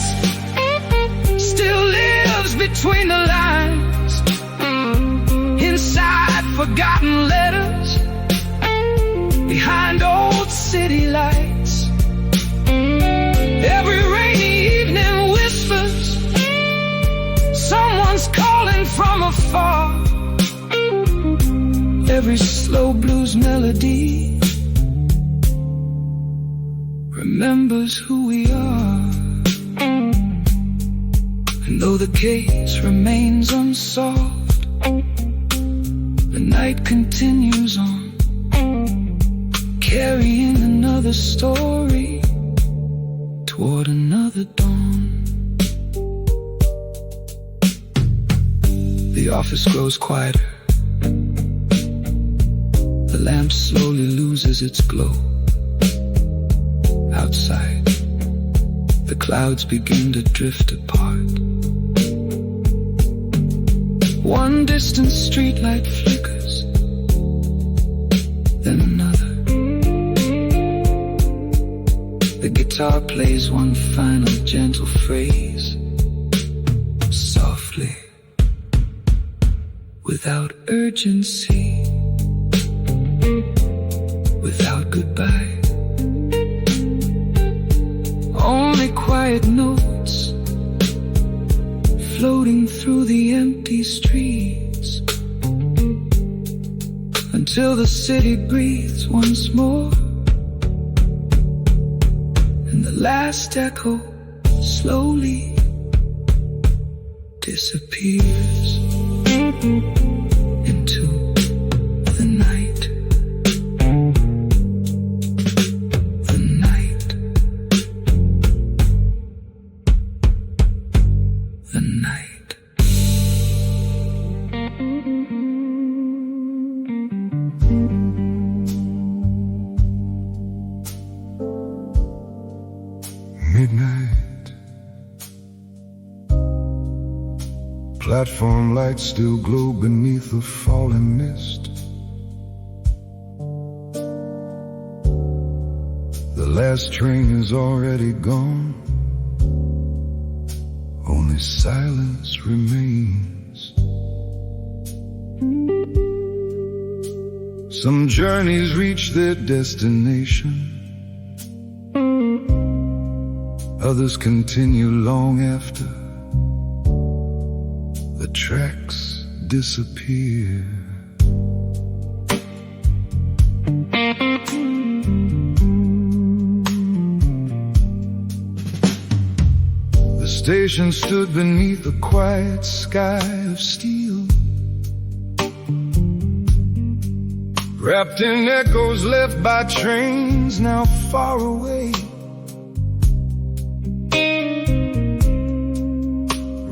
still lives between the lines, inside forgotten letters, behind old city lights. Every rainy evening whispers, someone's calling from afar. Every slow blues melody remembers who we are. And though the case remains unsolved, the night continues on, carrying another story toward another dawn. The office grows quieter. The lamp slowly loses its glow. Outside, the clouds begin to drift apart. One distant streetlight flickers, then another. The guitar plays one final gentle phrase, softly, without urgency, without goodbye. Only quiet notes floating through the empty streets, until the city breathes once more, and the last echo slowly disappears into the night. The night. The night. Midnight. Platform lights still glow beneath the falling mist. The last train is already gone. Only silence remains. Some journeys reach their destination. Others continue long after the tracks disappear. The station stood beneath a quiet sky of steel, wrapped in echoes left by trains now far away.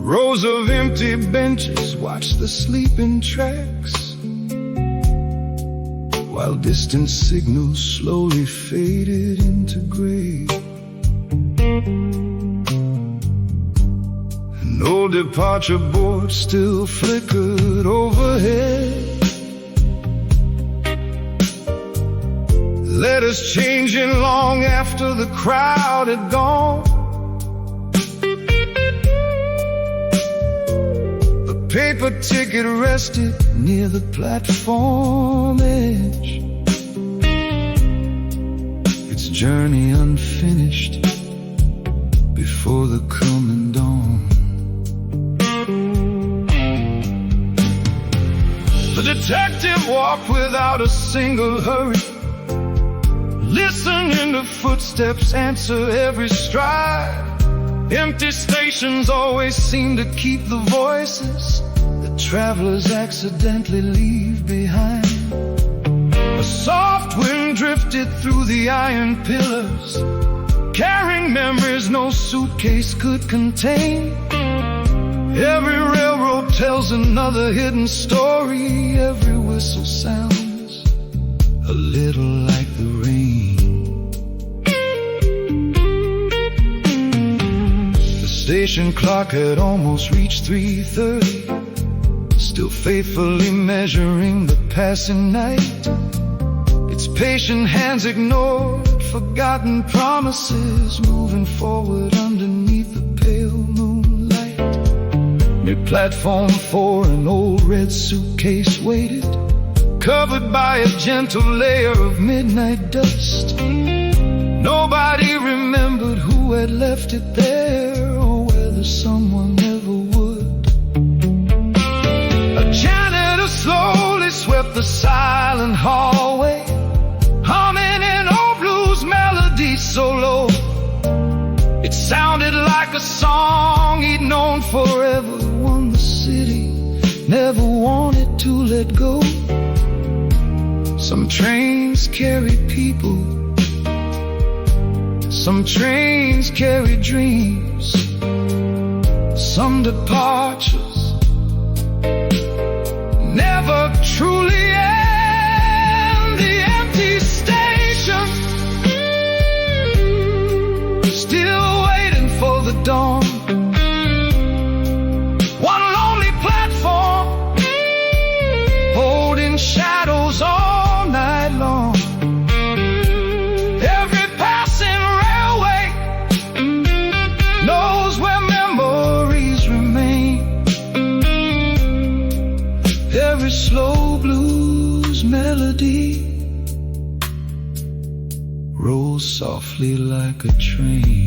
Rows of empty benches watch the sleeping tracks, while distant signals slowly faded into gray. An old departure board still flickered overhead, letters changing long after the crowd had gone. Paper ticket rested near the platform edge, its journey unfinished before the coming dawn. The detective walked without a single hurry, listening to footsteps answer every stride. Empty stations always seem to keep the voices that travelers accidentally leave behind. A soft wind drifted through the iron pillars, carrying memories no suitcase could contain. Every railroad tells another hidden story. Every whistle sounds a little like the rain. The station clock had almost reached 3:30, still faithfully measuring the passing night. Its patient hands ignored forgotten promises, moving forward underneath the pale moonlight. Near platform 4, an old red suitcase waited, covered by a gentle layer of midnight dust. Nobody remembered who had left it there, or whether someone ever would. A janitor slowly swept the silent hallway, humming an old blues melody so low it sounded like a song he'd known forever, one the city never wanted to let go. Some trains carry people, some trains carry dreams, some departures never truly end. The empty station, still waiting for the dawn. One lonely platform, holding shadows all night long. Every passing railway knows where memories remain. Every slow blues melody rolls softly like a train.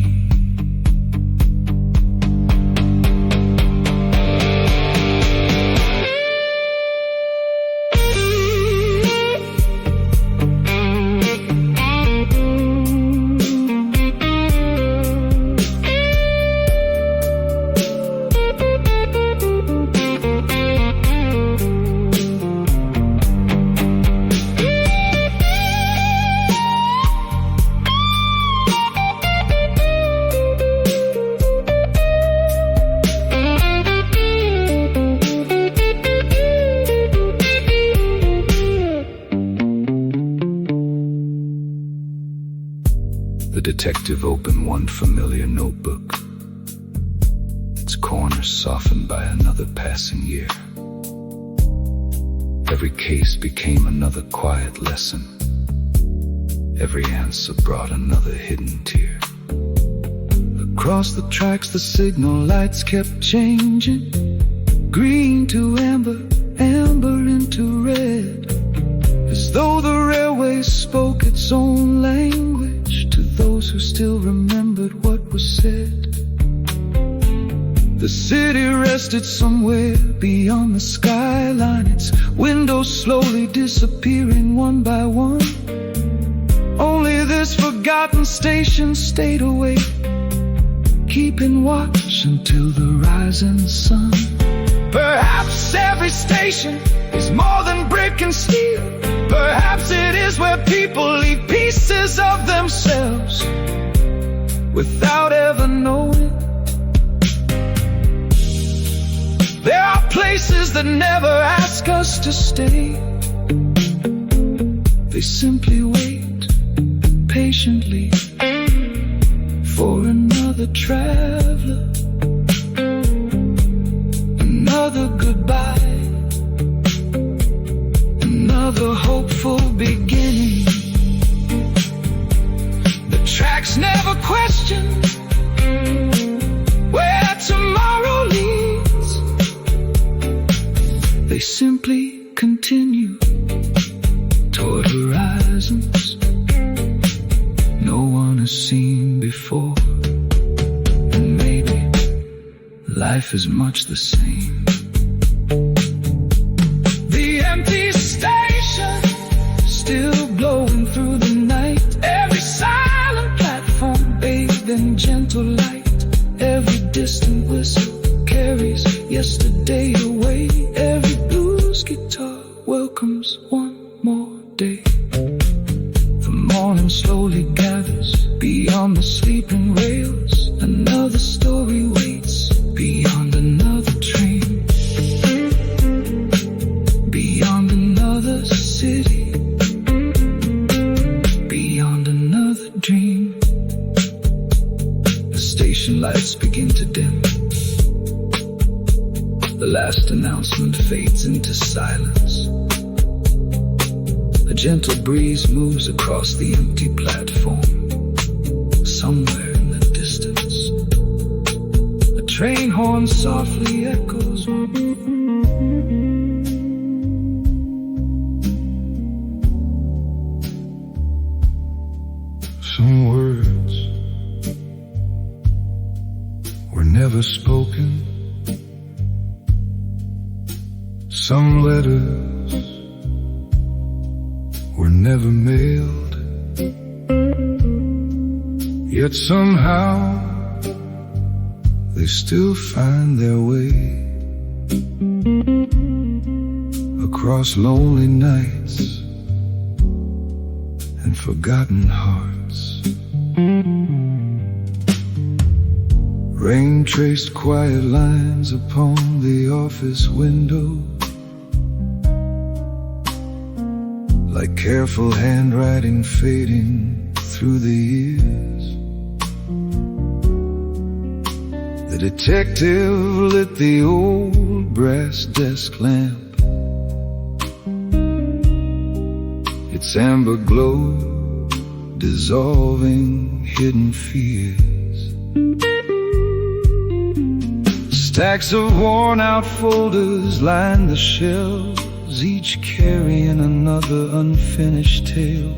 The detective opened one familiar notebook, its corners softened by another passing year. Every case became another quiet lesson. Every answer brought another hidden tear. Across the tracks the signal lights kept changing, green to amber, amber into red, as though the railway spoke its own language to those who still remembered what was said. The city rested somewhere beyond the skyline, its windows slowly disappearing one by one. Only this forgotten station stayed awake, keeping watch until the rising sun. Perhaps every station is more than brick and steel. Perhaps it is where people leave pieces of themselves without ever knowing. There are places that never ask us to stay. They simply wait patiently for another traveler, another goodbye, another hopeful beginning. The tracks never question where tomorrow leads. They simply continue toward horizons no one has seen before. And maybe life is much the same. The empty yesterday away. Every blues guitar welcomes one more day. The morning slowly gathers beyond the sleeping rails. Another story waits beyond another train, beyond another city, beyond another dream. The station lights begin to dim. The last announcement fades into silence. A gentle breeze moves across the empty platform. Somewhere in the distance, a train horn softly echoes. Some words were never spoken. Some letters were never mailed. Yet somehow they still find their way across lonely nights and forgotten hearts. Rain traced quiet lines upon the office window, like careful handwriting fading through the years. The detective lit the old brass desk lamp. Its amber glow dissolving hidden fears. Stacks of worn-out folders line the shelves, each carrying another unfinished tale.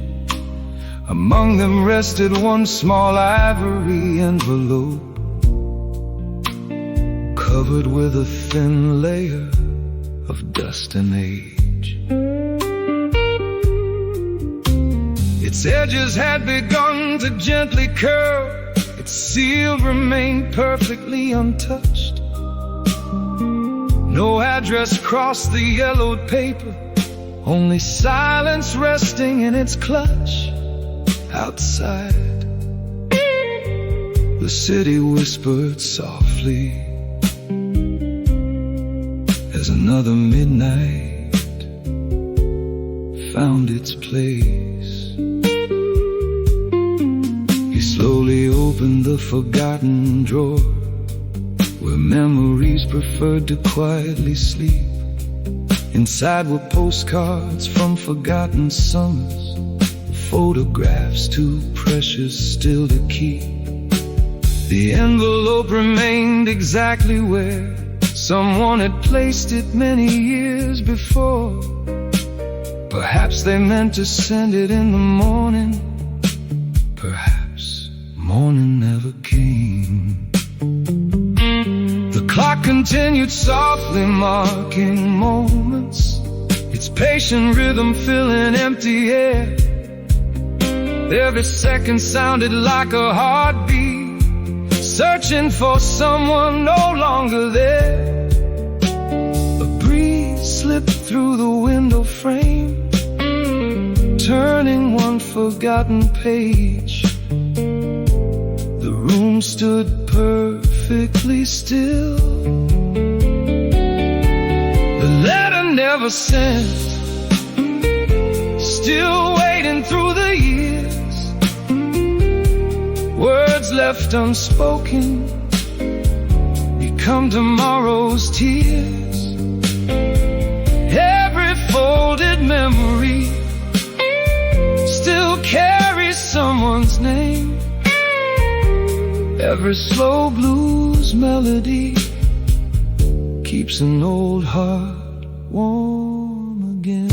Among them rested one small ivory envelope, covered with a thin layer of dust and age. Its edges had begun to gently curl. Its seal remained perfectly untouched. No address crossed the yellowed paper, only silence resting in its clutch. Outside, the city whispered softly as another midnight found its place. He slowly opened the forgotten drawer where memories preferred to quietly sleep. Inside were postcards from forgotten summers, photographs too precious still to keep. The envelope remained exactly where someone had placed it many years before. Perhaps they meant to send it in the morning. Perhaps morning never came. The clock continued softly, marking moments, its patient rhythm filling empty air. Every second sounded like a heartbeat, searching for someone no longer there. A breeze slipped through the window frame, turning one forgotten page. The room stood perfectly still. The letter never sent, still waiting through the years. Words left unspoken become tomorrow's tears. Every folded memory still carries someone's name. Every slow blues melody keeps an old heart warm again.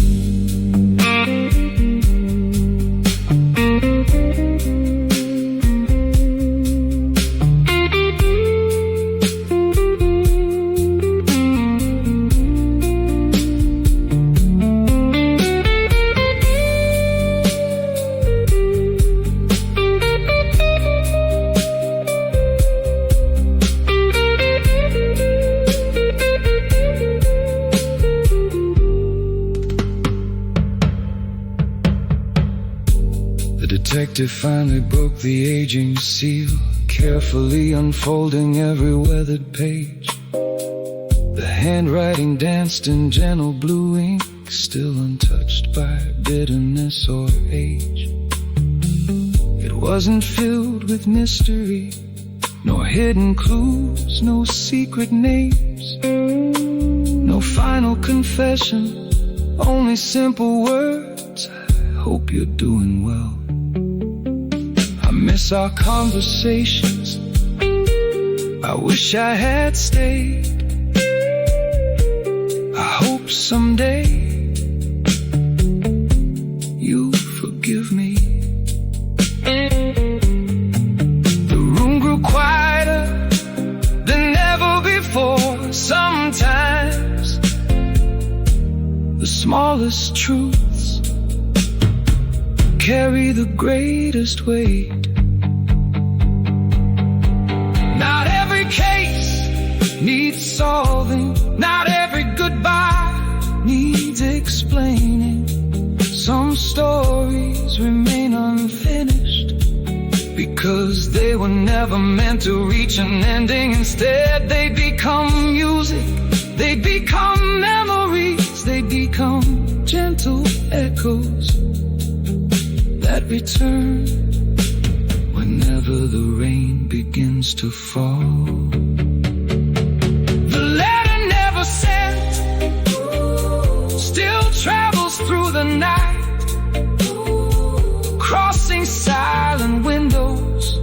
detective finally broke the aging seal, carefully unfolding every weathered page. The handwriting danced in gentle blue ink, still untouched by bitterness or age. It wasn't filled with mystery, nor hidden clues, no secret names, no final confession, only simple words. I hope you're doing well. I miss our conversations, I wish I had stayed. I hope someday you forgive me. The room grew quieter than ever before. Sometimes the smallest truths carry the greatest weight. Not every case needs solving, not every goodbye needs explaining. Some stories remain unfinished because they were never meant to reach an ending. Instead, they become music, they become memories, they become gentle echoes that return whenever the rain begins to fall. The letter never sent still travels through the night, crossing silent windows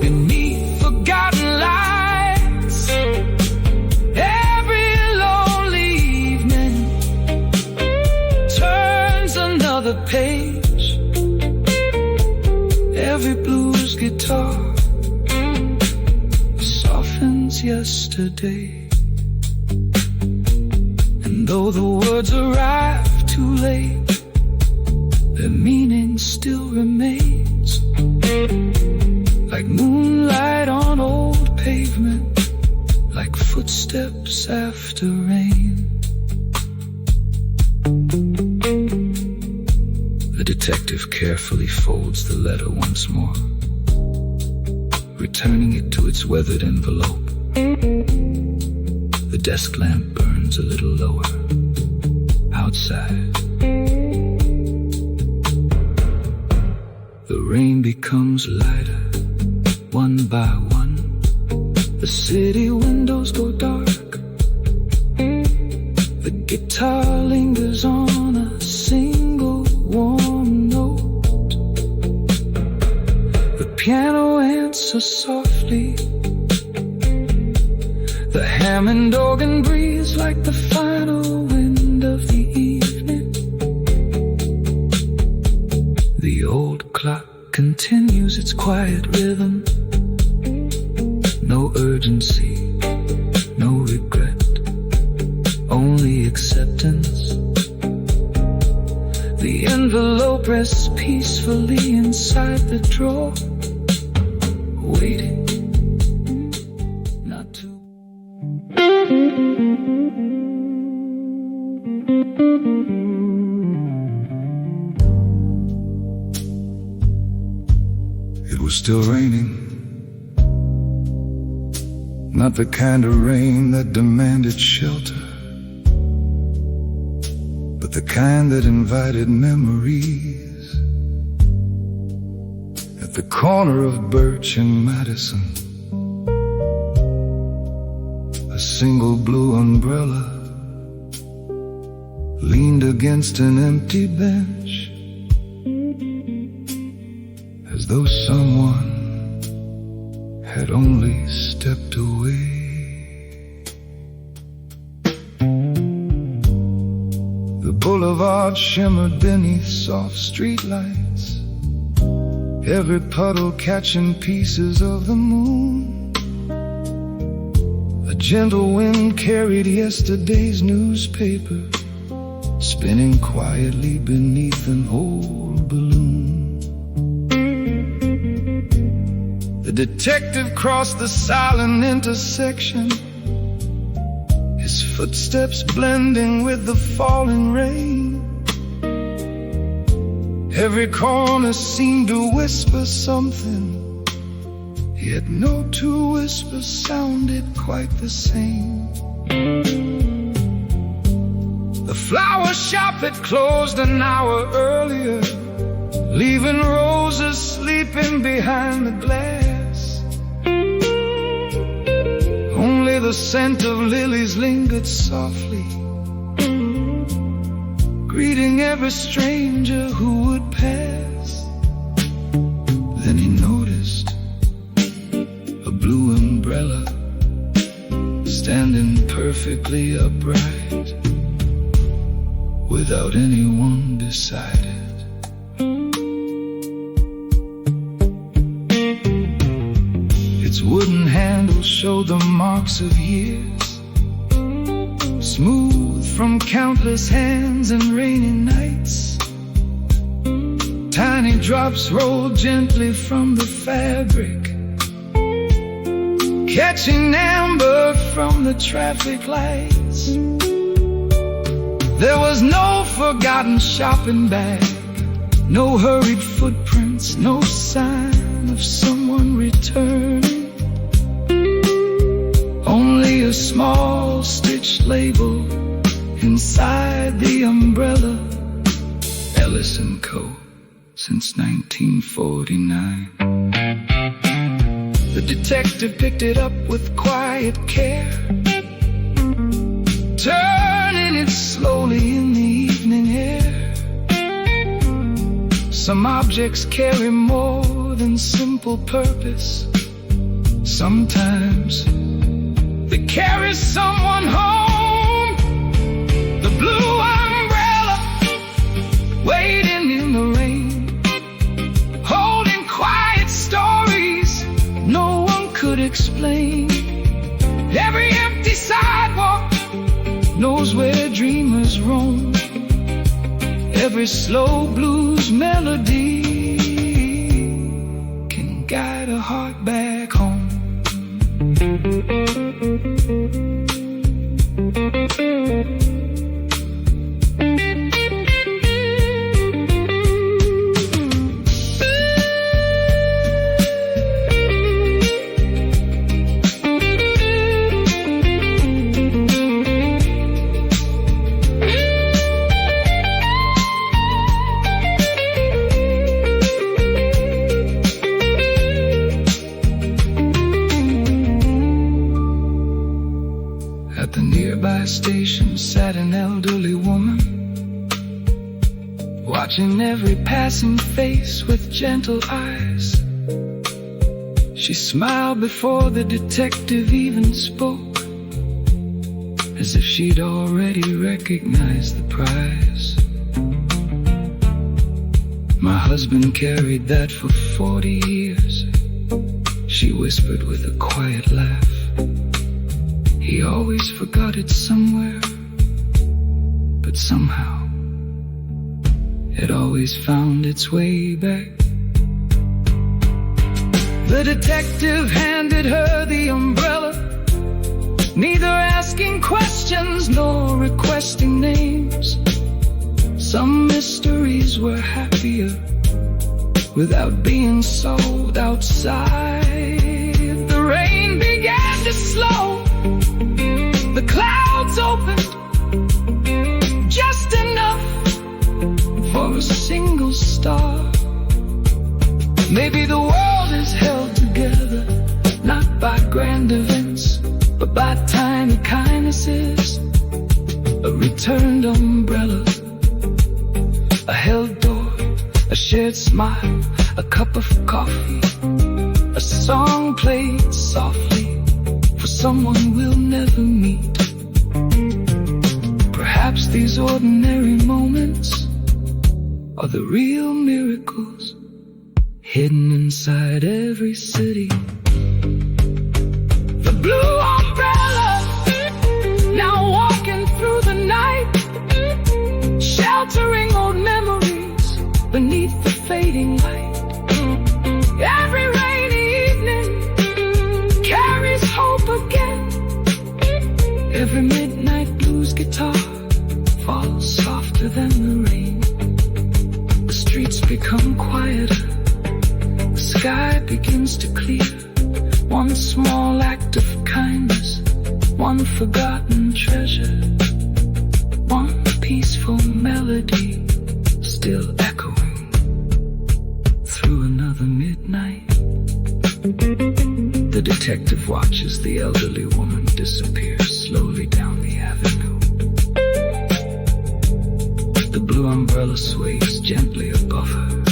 beneath forgotten lights. Every lonely evening turns another page. Every blues guitar softens yesterday. And though the words arrive too late, their meaning still remains. Like moonlight on old pavement, like footsteps after rain. The detective carefully folds the letter once more, returning it to its weathered envelope. The desk lamp burns a little lower. Outside, the rain becomes lighter, one by one. The city windows go dark. The guitar lingers on a single warm note. The piano answers softly. The Hammond organ breathes like the final wind of the evening. The old clock continues its quiet rhythm. No urgency, no regret, only acceptance. The envelope rests peacefully inside the drawer, waiting not to. It was still raining. Not the kind of rain that demanded shelter, but the kind that invited memories. At the corner of Birch and Madison, a single blue umbrella leaned against an empty bench, as though someone had only stepped away. The boulevard shimmered beneath soft streetlights, every puddle catching pieces of the moon. A gentle wind carried yesterday's newspaper, spinning quietly beneath an old balloon. The detective crossed the silent intersection, his footsteps blending with the falling rain. Every corner seemed to whisper something, yet no two whispers sounded quite the same. The flower shop had closed an hour earlier, leaving roses sleeping behind the glass. Only the scent of lilies lingered softly, greeting every stranger who would pass. Then he noticed a blue umbrella standing perfectly upright, without anyone beside it. Its wooden handle showed the marks of years, smooth from countless hands and rainy nights. Tiny drops rolled gently from the fabric, catching amber from the traffic lights. There was no forgotten shopping bag, no hurried footprints, no sign of someone returning. Only a small stitched label inside the umbrella, Ellis & Co. since 1949. The detective picked it up with quiet care, turning it slowly in the evening air. Some objects carry more than simple purpose. Sometimes they carry someone home. The blue umbrella waiting in the rain, holding quiet stories no one could explain. Every empty sidewalk knows where dreamers roam. Every slow blues melody can guide a heart back home. At the nearby station sat an elderly woman, watching every passing face with gentle eyes. She smiled before the detective even spoke, as if she'd already recognized the prize. My husband carried that for 40 years, she whispered with a quiet laugh. He always forgot it somewhere, but somehow it always found its way back. The detective handed her the umbrella, neither asking questions nor requesting names. Some mysteries were happier without being sold outside. The rain began to slow, the clouds opened just enough for a single star. Maybe the world is held together not by grand events, but by tiny kindnesses. A returned umbrella, a held door, a shared smile, a cup of coffee, a song played softly for someone we'll never meet. Perhaps these ordinary moments are the real miracles hidden inside every city. The blue umbrella, now walking through the night, sheltering old memories beneath the fading light. Every rainy evening carries hope again. Every midnight blues guitar falls softer than the rain. The streets become quieter. The sky begins to clear. One small act of kindness, one forgotten treasure, one peaceful melody still echoing through another midnight. The detective watches the elderly woman disappear slowly down the avenue. The blue umbrella sways gently above her,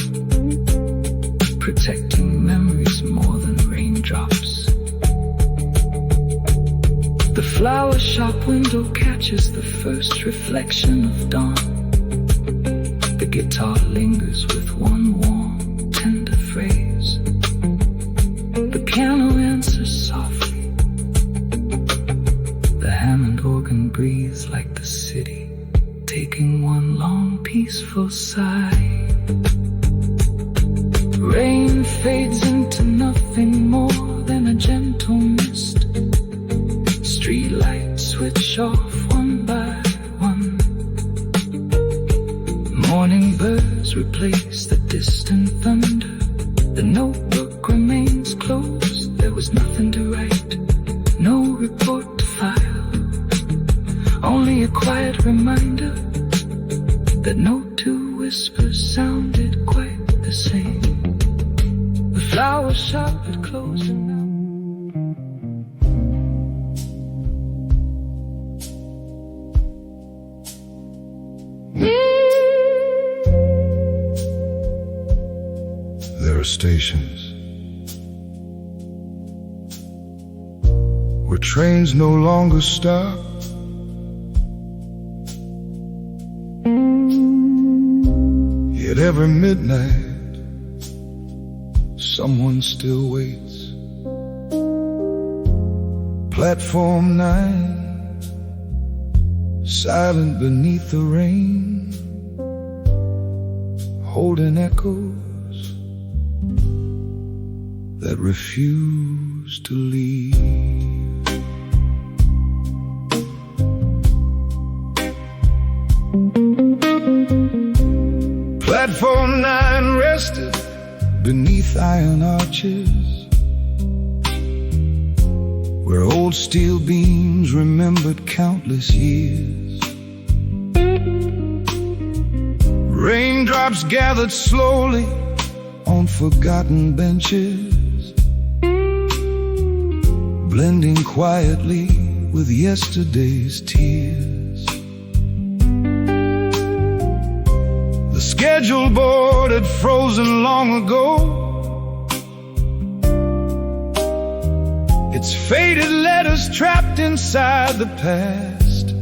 protecting memories more than raindrops. The flower shop window catches the first reflection of dawn. The guitar lingers with one warm, tender phrase. The piano answers softly. The Hammond organ breathes like the city, taking one long, peaceful sigh. Rain fades into nothing more than a gentle mist. Streetlights switch off one by one. Morning birds replace the distant thunder. The notebook remains closed. There was nothing to write, no report to file. Only a quiet reminder that no two whispers sounded quite the same. The flower shop had closed and now there are stations where trains no longer stop. Yet every midnight, someone still waits. Platform 9, silent beneath the rain, holding echoes that refuse to leave. Platform 9 rested beneath iron arches, where old steel beams remembered countless years. Raindrops gathered slowly on forgotten benches, blending quietly with yesterday's tears. The schedule board had frozen long ago. Its faded letters trapped inside the past.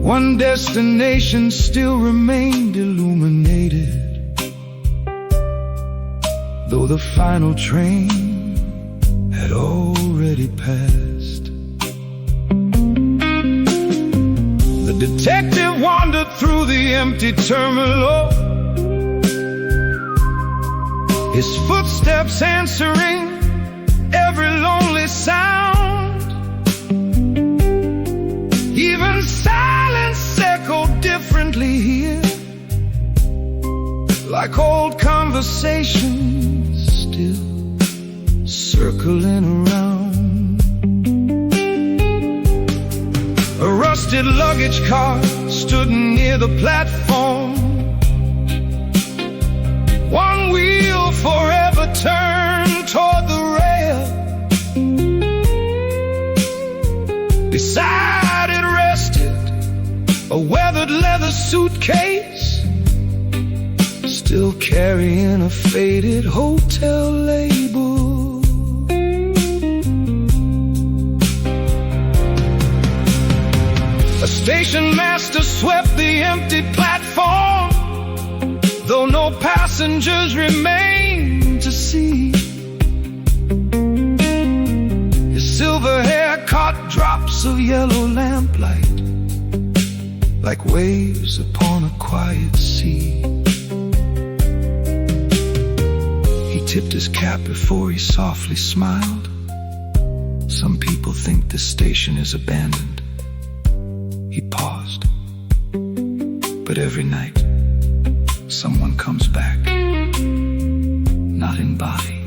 One destination still remained illuminated, though the final train had already passed. The detective wandered through the empty terminal, his footsteps answering every lonely sound. Even silence echoed differently here, like old conversations still circling around. A rusted luggage car stood near the platform, one wheel forever turned toward the rail. Beside it rested a weathered leather suitcase, still carrying a faded hotel label. A station master swept the empty platform, though no passengers remained to see. His silver hair caught drops of yellow lamplight, like waves upon a quiet sea. He tipped his cap before he softly smiled. Some people think this station is abandoned. He paused. But every night, someone comes back. Not in body,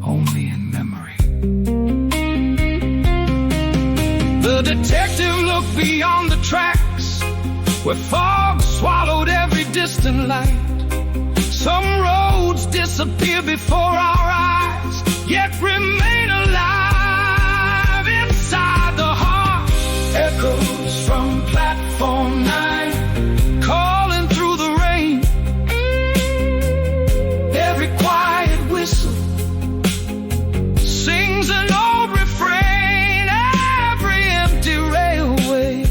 only in memory. The detective looked beyond the tracks, where fog swallowed every distant light. Some roads disappear before our eyes, yet remain alive inside the heart. Echoes from platform 9, calling through the rain. Every quiet whistle sings an old refrain. Every empty railway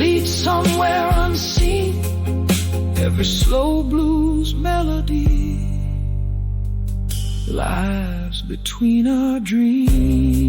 leads somewhere unseen. Every slow blues melody lies between our dreams.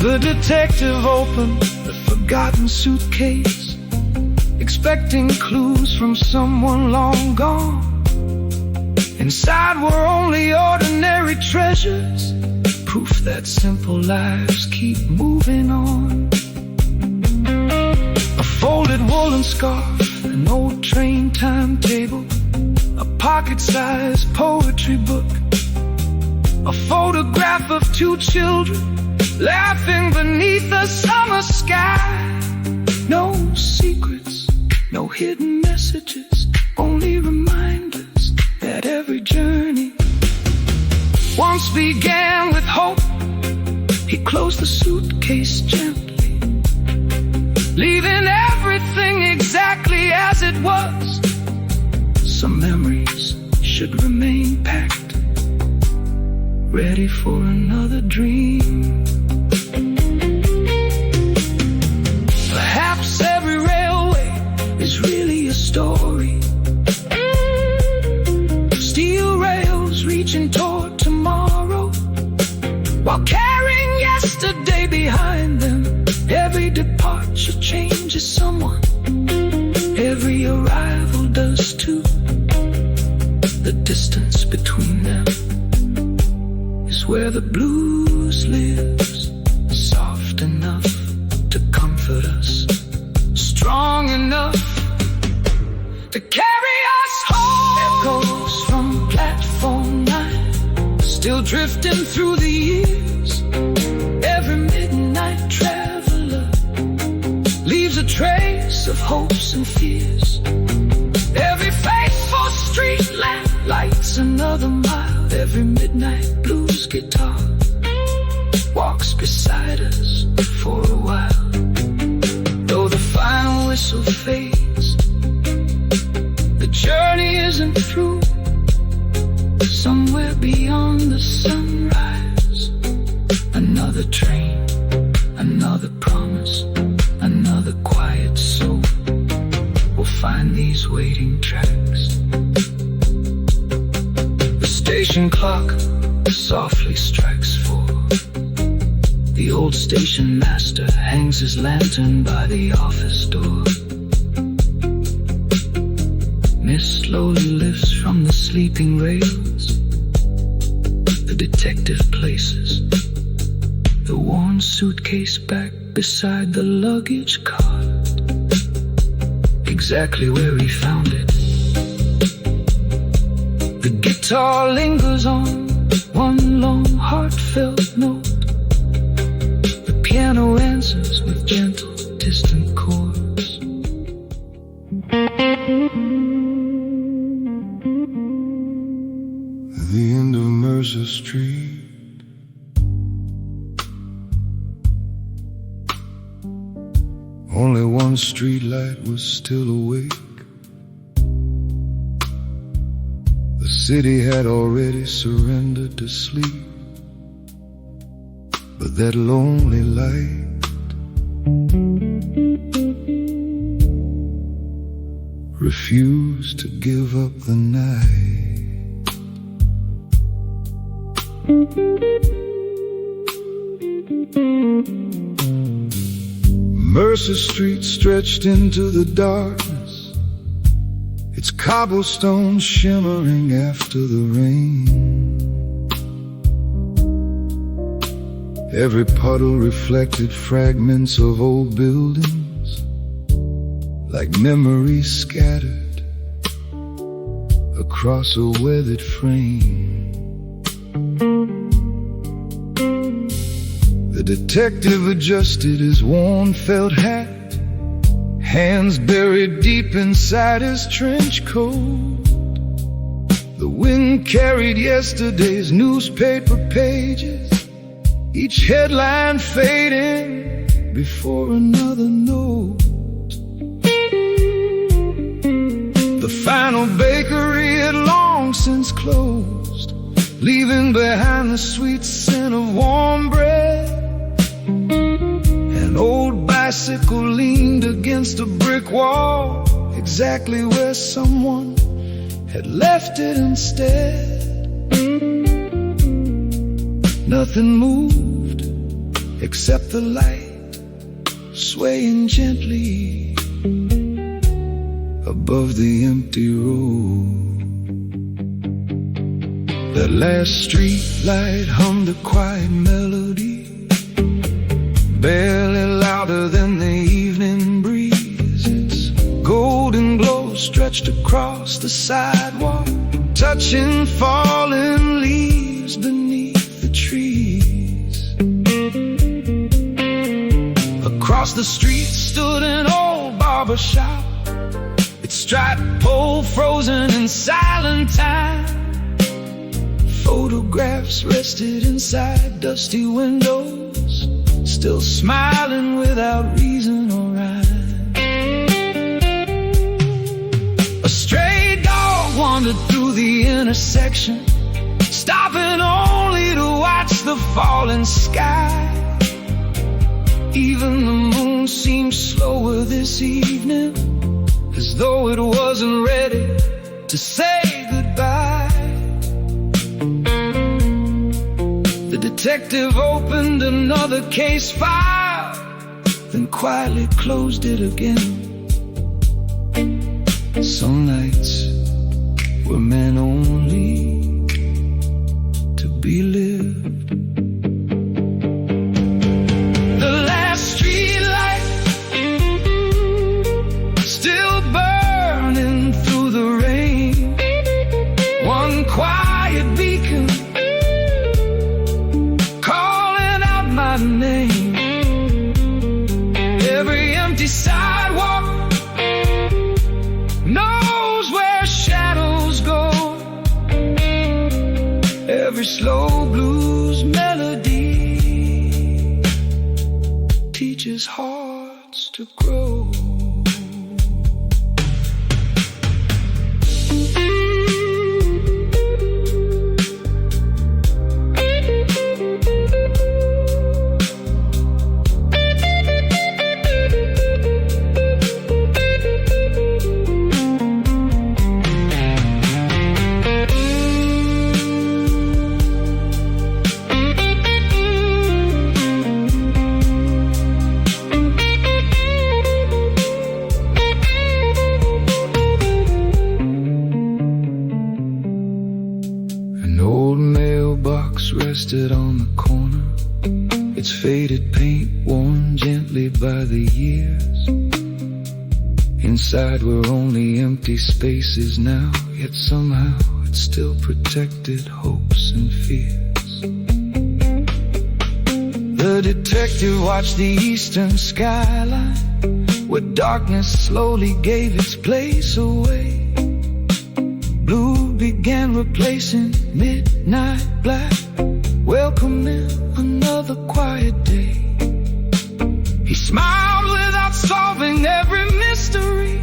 The detective opened the forgotten suitcase, expecting clues from someone long gone. Inside were only ordinary treasures, proof that simple lives keep moving on. A folded woolen scarf, an old train timetable, a pocket-sized poetry book, a photograph of 2 children laughing beneath the summer sky. No secrets, no hidden messages, only reminders that every journey once began with hope. He closed the suitcase gently, leaving everything exactly as it was. Some memories should remain packed, ready for another dream. Perhaps every railway is really a story. Steel rails reaching toward tomorrow, while carrying yesterday behind them. Every departure changes someone, every arrival does too. The distance between them is where the blues lives, soft enough to comfort us, strong enough to carry us home. Echoes from platform 9, still drifting through the years. Every midnight traveler leaves a trace of hopes and fears. Every faithful street lamp lights another mile. Every midnight blues guitar walks beside us for a while. Though the final whistle fades, the journey isn't through. Somewhere beyond the sunrise, another train, another promise, another quiet soul will find these waiting tracks. The station clock softly strikes 4. The old station master hangs his lantern by the office door. Mist slowly lifts from the sleeping rails. The detective places the worn suitcase back beside the luggage cart, exactly where he found it. The guitar lingers on one long heartfelt note. The piano answers with gentle, distant chords. At the end of Mercer Street, only one streetlight was still awake. The city had already surrendered to sleep, but that lonely light refused to give up the night. Mercer Street stretched into the darkness, its cobblestones shimmering after the rain. Every puddle reflected fragments of old buildings, like memories scattered across a weathered frame. The detective adjusted his worn felt hat, hands buried deep inside his trench coat. The wind carried yesterday's newspaper pages, each headline fading before another note. The final bakery had long since closed, leaving behind the sweet scent of warm bread. An old bicycle leaned against a brick wall, exactly where someone had left it instead. Nothing moved except the light swaying gently above the empty road. The last streetlight hummed a quiet melody, barely louder than the evening breeze. Its golden glow stretched across the sidewalk, touching fallen leaves beneath the trees. Across the street stood an old barber shop, its striped pole frozen in silent time. Photographs rested inside dusty windows, still smiling without reason or rhyme. A stray dog wandered through the intersection, stopping only to watch the falling sky. Even the moon seemed slower this evening, as though it wasn't ready to say goodbye. The detective opened another case file, then quietly closed it again. Some nights were meant only to be lived. The last streetlight still burning through the rain, one quiet beacon my name. Every empty sidewalk knows where shadows go. Every slow blues melody teaches hearts to grow. Rested on the corner, its faded paint worn gently by the years. Inside were only empty spaces now, yet somehow it still protected hopes and fears. The detective watched the eastern skyline, where darkness slowly gave its place away. Blue began replacing midnight black, welcoming another quiet day. He smiled without solving every mystery,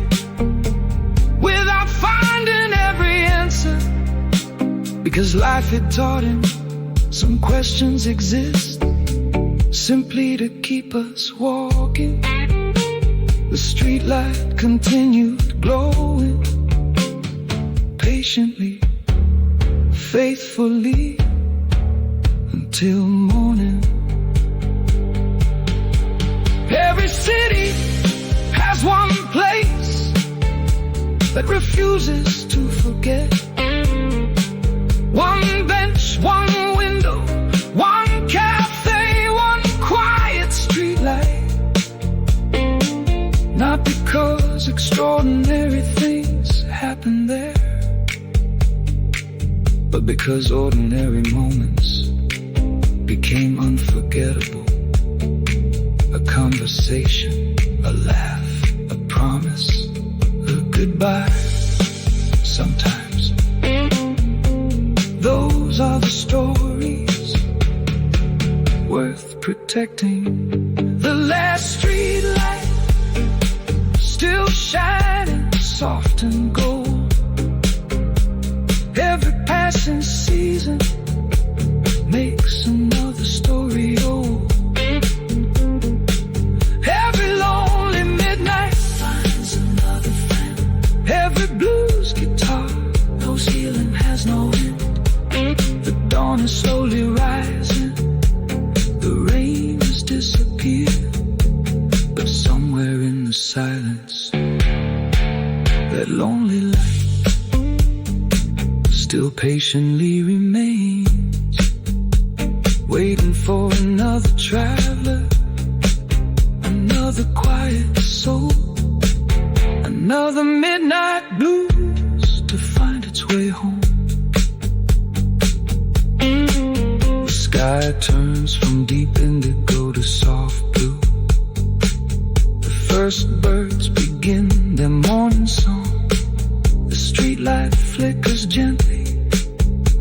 without finding every answer, because life had taught him some questions exist simply to keep us walking. The streetlight continued glowing, patiently, faithfully, until morning. Every city has one place that refuses to forget. One bench, one window, one cafe, one quiet streetlight. Not because extraordinary things happen there, but because ordinary moments became unforgettable. A conversation, a laugh, a promise, a goodbye. Sometimes those are the stories worth protecting. The last streetlight, still shining soft and gold. Every passing season makes another story old. Every lonely midnight finds another friend. Every blues guitar knows healing has no end. The dawn is slowly rising, the rain has disappeared, but somewhere in the silence, that lonely light still patiently remains, waiting for another traveler, another quiet soul, another midnight blues to find its way home. The sky turns from deep indigo to soft blue. The first birds begin their morning song. The streetlight flickers gently,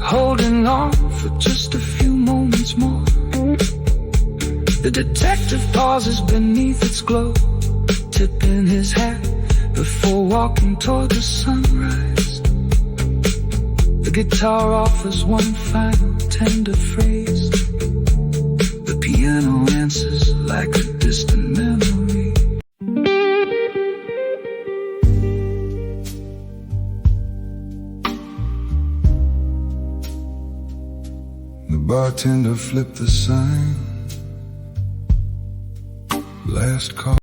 holding on for just a few moments more. The detective pauses beneath its glow, tipping his hat before walking toward the sunrise. The guitar offers one final tender phrase. The piano answers like a distant memory. The bartender flipped the sign. Last call.